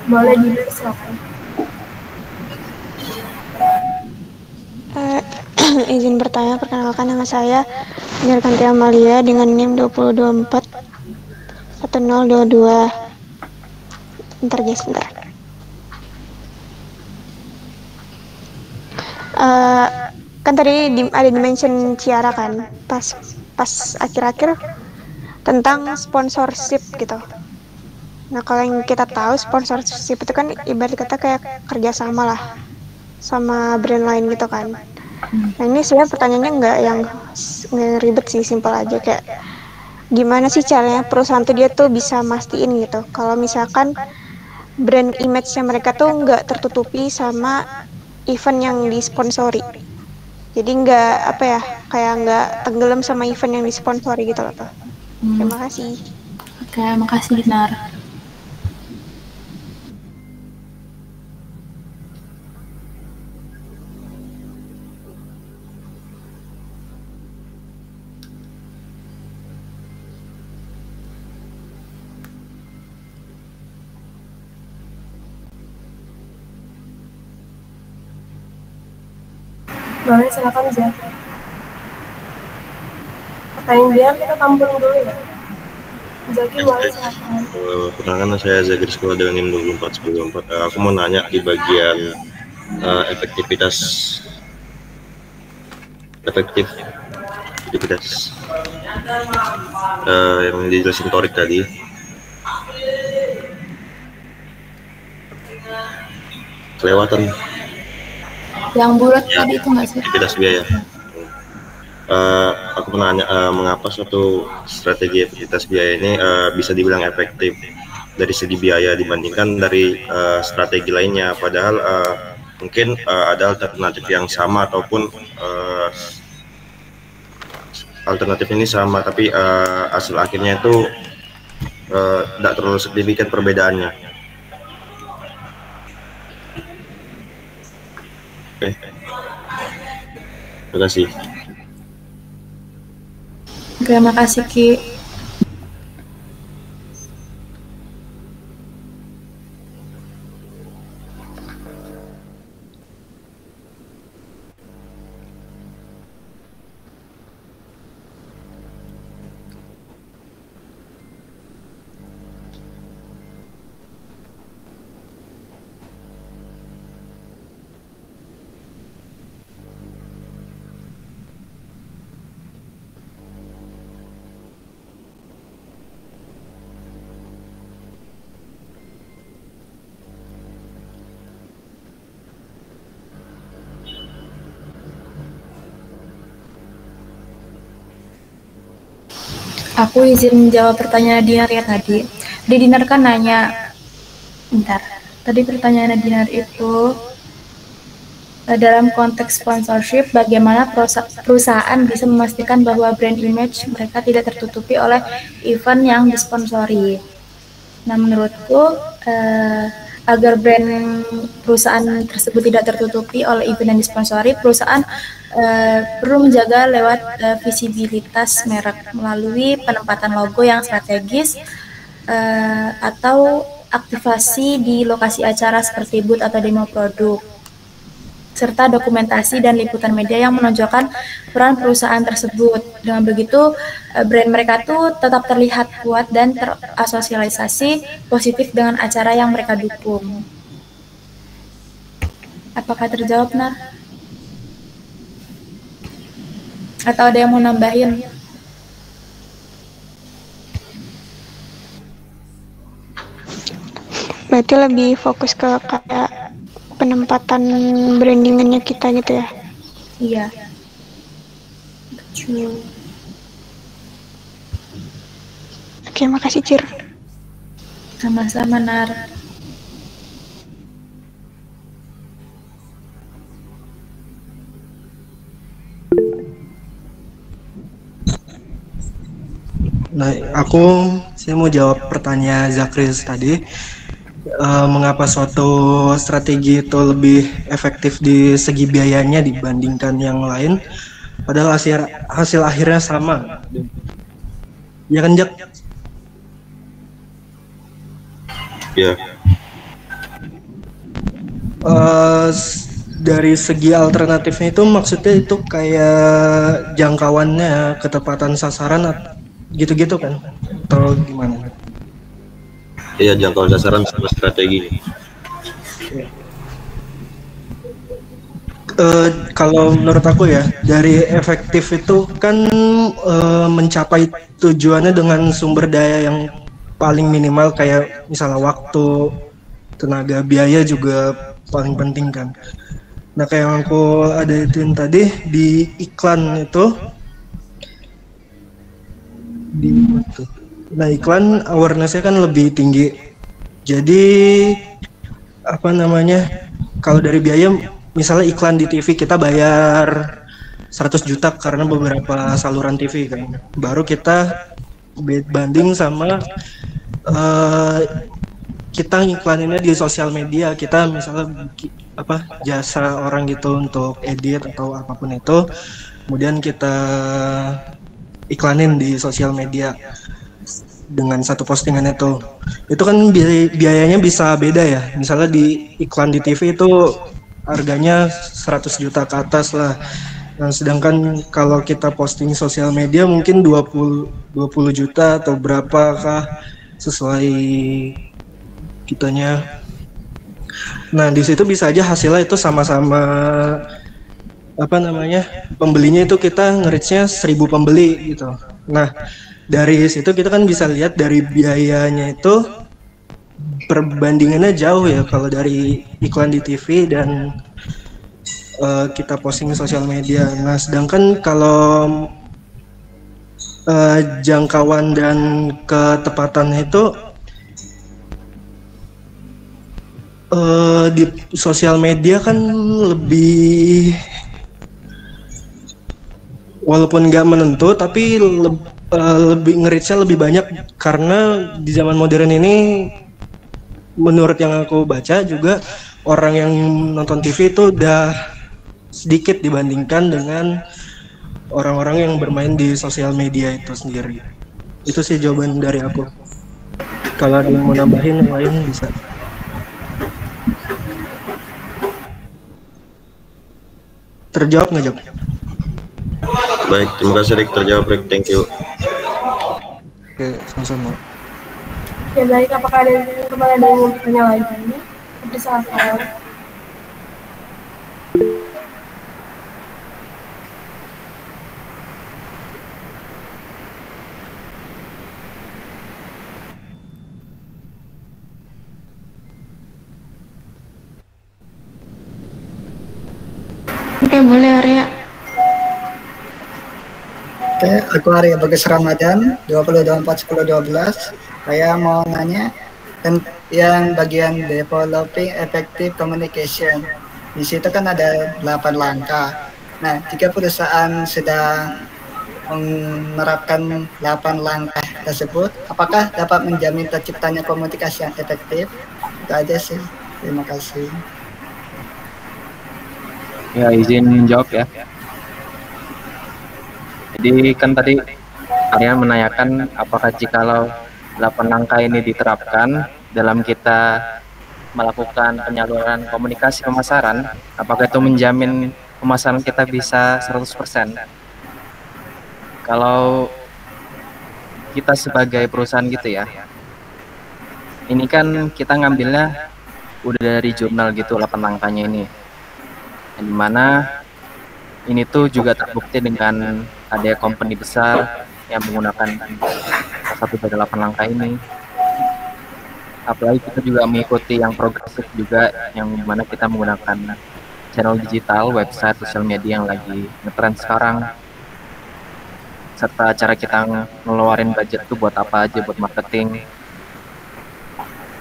Boleh silakan. Izin bertanya, perkenalkan nama saya Nirkanti Amalia dengan NIM 2024-1022. Bentar guys, bentar. Kan tadi ada dimention Ciara kan, pas akhir-akhir tentang sponsorship gitu. Nah, kalau yang kita tahu sponsorship itu kan ibarat kata kayak kerjasama lah sama brand lain gitu kan. Nah, ini sebenarnya pertanyaannya nggak yang ribet sih, simpel aja, kayak gimana sih caranya perusahaan tuh dia tuh bisa mastiin gitu kalau misalkan brand image-nya mereka tuh nggak tertutupi sama event yang disponsori. Jadi nggak kayak nggak tenggelam sama event yang disponsori gitu loh tuh. Terima kasih. Oke, makasih Dinar. Boleh, silakan Zat. pertanyaan dia kita tampung dulu ya. Zaki boleh silakan. Perkenalkan saya Zaki sekolah dengan NIM 24 Aku mau nanya di bagian efektivitas yang dijelasin Torik tadi. Kelewatan. Yang bulat tadi itu nggak sih? Efektivitas biaya. Aku menanya mengapa suatu strategi efektivitas biaya ini bisa dibilang efektif dari segi biaya dibandingkan dari strategi lainnya, padahal mungkin ada alternatif yang sama ataupun alternatif ini sama tapi hasil akhirnya itu tidak terlalu signifikan perbedaannya. Oke. Terima kasih. Terima kasih Ki. Aku izin jawab pertanyaan Dinar ya tadi. Dinar kan nanya, bentar. Tadi pertanyaan Dinar itu dalam konteks sponsorship, bagaimana perusahaan bisa memastikan bahwa brand image mereka tidak tertutupi oleh event yang disponsori. Nah, menurutku agar brand perusahaan tersebut tidak tertutupi oleh event yang disponsori, perusahaan perlu menjaga lewat visibilitas merek melalui penempatan logo yang strategis atau aktivasi di lokasi acara seperti booth atau demo produk, serta dokumentasi dan liputan media yang menonjolkan peran perusahaan tersebut. Dengan begitu, brand mereka tuh tetap terlihat kuat dan terasosialisasi positif dengan acara yang mereka dukung. Apakah terjawab, Nar? Atau ada yang mau nambahin? Berarti lebih fokus ke kayak penempatan brandingannya kita gitu ya? Iya. Betul. Oke, makasih Cir. Sama-sama, Nar. Nah, saya mau jawab pertanyaan Zakris tadi. Mengapa suatu strategi itu lebih efektif di segi biayanya dibandingkan yang lain, padahal hasil akhirnya sama. Ya kan, Jak? Ya. Dari segi alternatifnya itu maksudnya itu kayak jangkauannya, ketepatan sasaran gitu-gitu kan? Atau gimana? Iya, jangkauan sasaran sama strategi. Kalau menurut aku ya, dari efektif itu kan mencapai tujuannya dengan sumber daya yang paling minimal, kayak misalnya waktu, tenaga, biaya juga paling penting kan. Nah, kayak yang aku ada ituin tadi di iklan itu, nah iklan awareness-nya kan lebih tinggi. Jadi kalau dari biaya, misalnya iklan di TV kita bayar 100 juta karena beberapa saluran TV kan. Baru kita banding sama kita iklaninnya di sosial media, kita misalnya jasa orang gitu untuk edit atau apapun itu, kemudian kita iklanin di sosial media dengan satu postingan itu kan biayanya bisa beda ya. Misalnya di iklan di TV itu harganya 100 juta ke atas lah. Nah, sedangkan kalau kita posting sosial media mungkin 20 juta atau berapakah sesuai kitanya. Nah, di situ bisa aja hasilnya itu sama-sama pembelinya itu kita nge-reach-nya 1000 pembeli gitu. Nah, dari situ kita kan bisa lihat dari biayanya itu perbandingannya jauh ya kalau dari iklan di TV dan kita posting di sosial media. Nah, sedangkan kalau jangkauan dan ketepatannya itu di sosial media kan lebih, walaupun nggak menentu tapi lebih nge-reach-nya lebih banyak karena di zaman modern ini menurut yang aku baca juga orang yang nonton TV itu udah sedikit dibandingkan dengan orang-orang yang bermain di sosial media itu sendiri. Itu sih jawaban dari aku. Kalau ada yang mau nambahin yang lain bisa. Terjawab nggak, Jok? Baik, terima kasih Rick, terjawab Rick, thank you. Oke, sama-sama. Ya baik, apakah ada yang mau bertanya lagi? Silakan. Oke, boleh Arya. Oke, aku Arya Bagas Ramadan, 2024-10-12. Saya mau nanya yang bagian developing effective communication. Di situ kan ada 8 langkah. Nah, jika perusahaan sedang menerapkan 8 langkah tersebut, apakah dapat menjamin terciptanya komunikasi yang efektif? Itu aja sih. Terima kasih. Ya, izin jawab ya. Jadi kan tadi Arya menanyakan apakah jikalau 8 langkah ini diterapkan dalam kita melakukan penyaluran komunikasi pemasaran, apakah itu menjamin pemasaran kita bisa 100%? Kalau kita sebagai perusahaan gitu ya, ini kan kita ngambilnya udah dari jurnal gitu 8 langkahnya ini, di mana ini tuh juga terbukti dengan ada company besar yang menggunakan satu dari 8 langkah ini. Apalagi kita juga mengikuti yang progresif juga, yang mana kita menggunakan channel digital, website, sosial media yang lagi ngetren sekarang, serta cara kita ngeluarin budget tuh buat apa aja, buat marketing.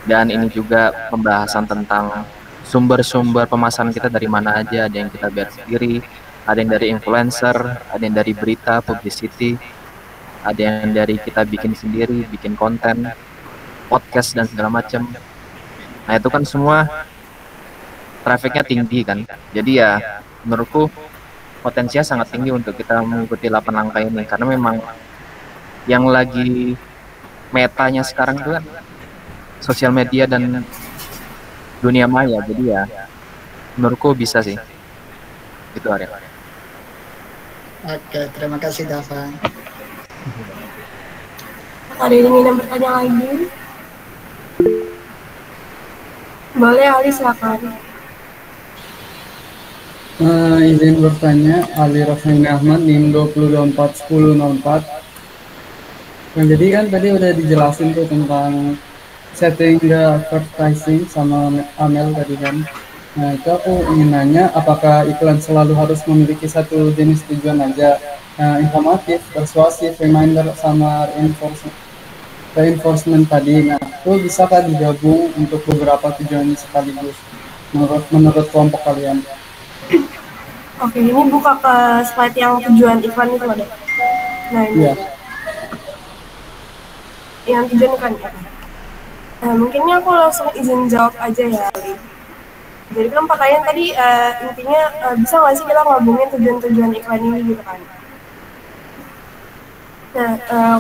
Dan ini juga pembahasan tentang sumber-sumber pemasaran kita dari mana aja, ada yang kita bayar sendiri, ada yang dari influencer, ada yang dari berita, publicity, ada yang dari kita bikin sendiri, bikin konten, podcast dan segala macam. Nah itu kan semua trafficnya tinggi kan. Jadi ya menurutku potensinya sangat tinggi untuk kita mengikuti 8 langkah ini, karena memang yang lagi metanya sekarang itu kan sosial media dan dunia maya. Jadi ya menurutku bisa sih. Itu Arya. Oke, terima kasih Dava. Ada yang ingin bertanya lagi? Boleh, Ali, silakan. Izin bertanya, Ali Raffi Ahmad, NIM 2024-10-04. Nah, jadi kan tadi udah dijelasin tuh tentang setting the advertising sama Amel tadi kan. Nah, itu aku ingin nanya, apakah iklan selalu harus memiliki satu jenis tujuan aja? Nah, informatif, persuasif, reminder, sama reinforcement tadi. Nah, itu bisakah digabung untuk beberapa tujuan sekaligus menurut kelompok kalian? Oke, ini buka ke slide yang tujuan iklan itu ada. Nah, ini. Iya. Yang tujuan iklan ya. Nah, mungkinnya aku langsung izin jawab aja ya, Ali. Jadi kan pertanyaan tadi intinya bisa nggak sih kita ngabungin tujuan-tujuan iklan ini gitu kan? Nah,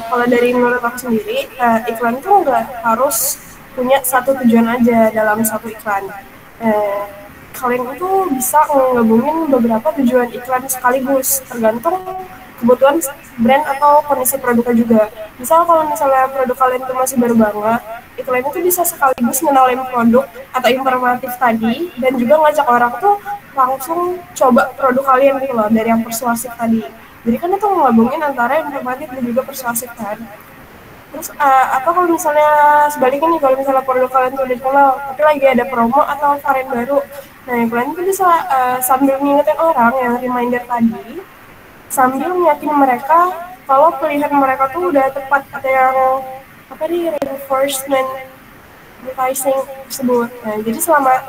kalau dari menurut aku sendiri, iklan itu nggak harus punya satu tujuan aja dalam satu iklan. kalian itu bisa ngegabungin beberapa tujuan iklan sekaligus, tergantung kebutuhan brand atau kondisi produknya juga. Misal kalau misalnya produk kalian itu masih baru banget, iklan itu bisa sekaligus ngenalin produk atau informatif tadi, dan juga ngajak orang tuh langsung coba produk kalian gitu loh, dari yang persuasif tadi. Jadi kan itu ngegabungin antara informatif dan juga persuasif kan. Terus atau kalau misalnya sebaliknya nih, kalau misalnya produk kalian tuh udah dikenal tapi lagi ada promo atau varian baru, nah yang kalian tuh bisa sambil ngingetin orang yang reminder tadi, sambil meyakin mereka kalau pilihan mereka tuh udah tepat, atau yang apa nih, reinforcement advertising tersebut. Nah, jadi selama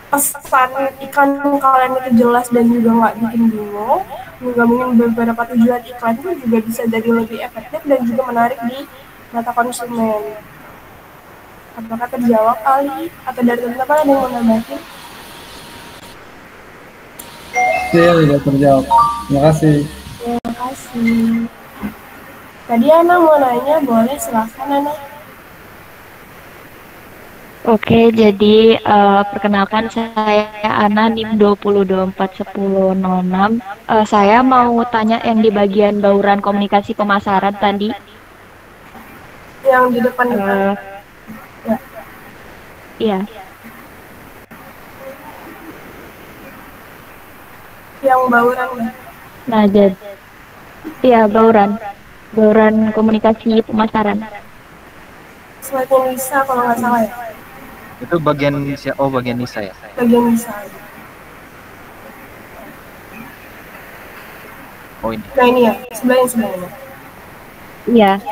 pesan iklan kalian itu jelas dan juga nggak bikin bingung, menggabungin beberapa tujuan iklan itu juga bisa jadi lebih efektif dan juga menarik di mata konsumen. Apakah terjawab kali? Atau dari teman-teman ada yang mau nambahin? Iya, sudah terjawab. Terima kasih. Terima kasih. Tadi Ana mau nanya, boleh silahkan Ana. Oke, jadi perkenalkan saya Ana NIM 20241006. Saya mau tanya yang di bagian bauran komunikasi pemasaran tadi. Yang di depan itu. Ya. Iya. Yang bauran ya. Nah, jadi iya bauran komunikasi pemasaran. Slide-nya Nisa kalau nggak salah ya. Itu bagian Nisa, bagian Nisa ya? Bagian Nisa. Oh ini. Nah ini ya, sebelahnya. Iya.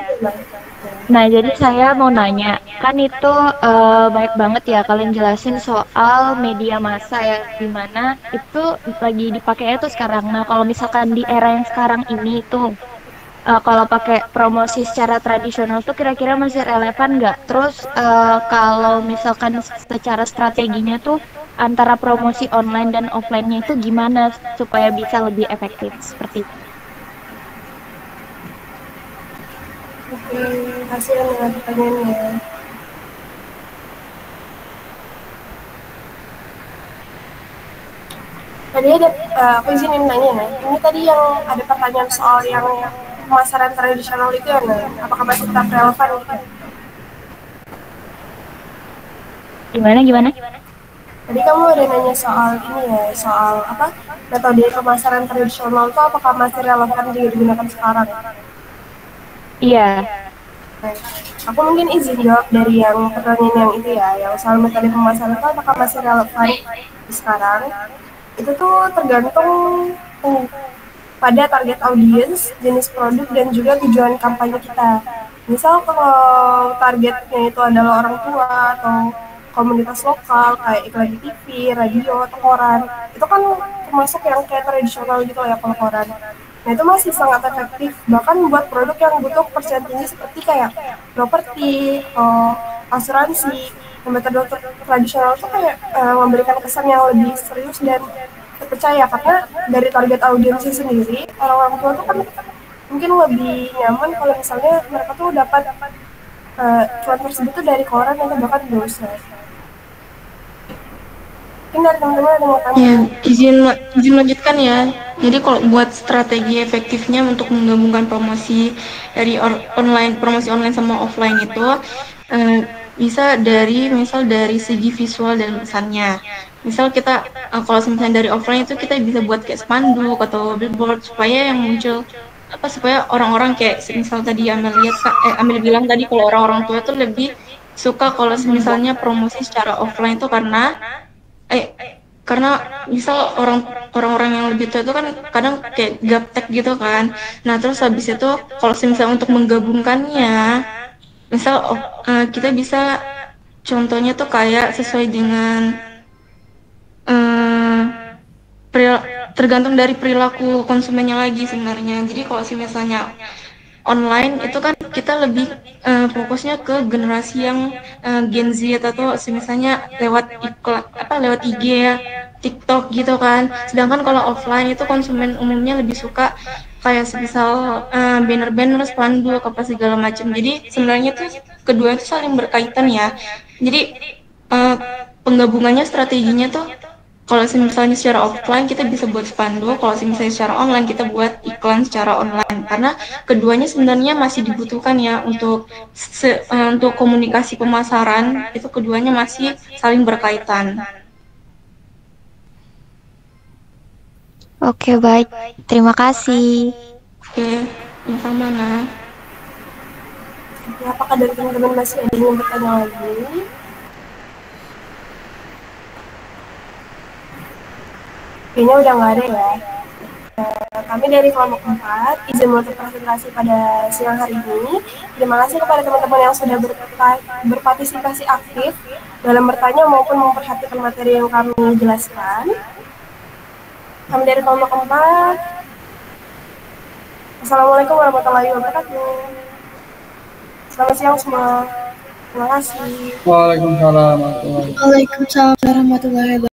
Nah, jadi saya mau nanya, kan itu baik banget ya kalian jelasin soal media massa ya, dimana itu lagi dipakainya tuh sekarang. Nah, kalau misalkan di era yang sekarang ini tuh, kalau pakai promosi secara tradisional tuh kira-kira masih relevan nggak? Terus kalau misalkan secara strateginya tuh antara promosi online dan offline-nya itu gimana supaya bisa lebih efektif seperti itu? Oke, kasih dengan pertanyaannya. Tadi ada, aku izinin nanya ya. Ini tadi yang ada pertanyaan soal yang pemasaran tradisional itu ya, nah, apakah masih tetap relevan gitu? Gimana? Tadi kamu ada nanya soal ini ya, soal apa? Metode pemasaran tradisional itu apakah masih relevan digunakan sekarang? Iya. Aku mungkin izin jawab dari yang pertanyaan yang itu ya, yang soal metode pemasaran itu apakah masih relevan sekarang? Itu tuh tergantung pada target audiens, jenis produk, dan juga tujuan kampanye kita. Misal kalau targetnya itu adalah orang tua atau komunitas lokal kayak iklan di TV, radio, atau koran, itu kan termasuk yang kayak tradisional gitu ya kalau koran. Nah itu masih sangat efektif, bahkan buat produk yang butuh percayaan tinggi seperti kayak properti, asuransi. Metode tradisional itu kayak memberikan kesan yang lebih serius dan terpercaya, karena dari target audiensnya sendiri, orang-orang tua tuh kan mungkin lebih nyaman kalau misalnya mereka tuh dapat iklan tersebut tuh dari koran atau bahkan browser. Mungkin dari teman-teman ada mau tanya? Ya, izin lanjutkan ya. Jadi kalau buat strategi efektifnya untuk menggabungkan promosi dari promosi online sama offline itu bisa misal dari segi visual dan pesannya. Misal kita kalau misalnya dari offline itu kita bisa buat kayak spanduk atau billboard supaya yang muncul supaya orang-orang kayak misal tadi Amel bilang tadi kalau orang-orang tua itu lebih suka kalau misalnya promosi secara offline itu karena misal orang-orang yang lebih tua itu kan kadang kayak gaptek gitu kan. Nah terus habis itu kalau misalnya untuk menggabungkannya, misal kita bisa contohnya tuh kayak sesuai dengan tergantung dari perilaku konsumennya lagi sebenarnya. Jadi kalau misalnya online itu kan kita lebih fokusnya ke generasi yang Gen Z atau misalnya lewat iklan lewat IG ya, TikTok gitu kan. Sedangkan kalau offline itu konsumen umumnya lebih suka kayak misal banner-banner, spanduk apa segala macam. Jadi sebenarnya tuh kedua itu saling berkaitan ya. Jadi penggabungannya strateginya tuh Kalau misalnya secara offline kita bisa buat spanduk, kalau misalnya secara online kita buat iklan secara online. Karena keduanya sebenarnya masih dibutuhkan ya untuk komunikasi pemasaran, itu keduanya masih saling berkaitan. Oke, baik. Terima kasih. Oke, sama Nah. Apakah dari teman-teman masih ada yang bertanya lagi? Kayaknya udah nggak ada ya. Kami dari kelompok 4 izin menutup presentasi pada siang hari ini. Terima kasih kepada teman-teman yang sudah berpartisipasi aktif dalam bertanya maupun memperhatikan materi yang kami jelaskan. Kami dari kelompok 4. Assalamualaikum warahmatullahi wabarakatuh. Selamat siang semua. Terima kasih. Waalaikumsalam. Waalaikumsalam warahmatullahi wabarakatuh.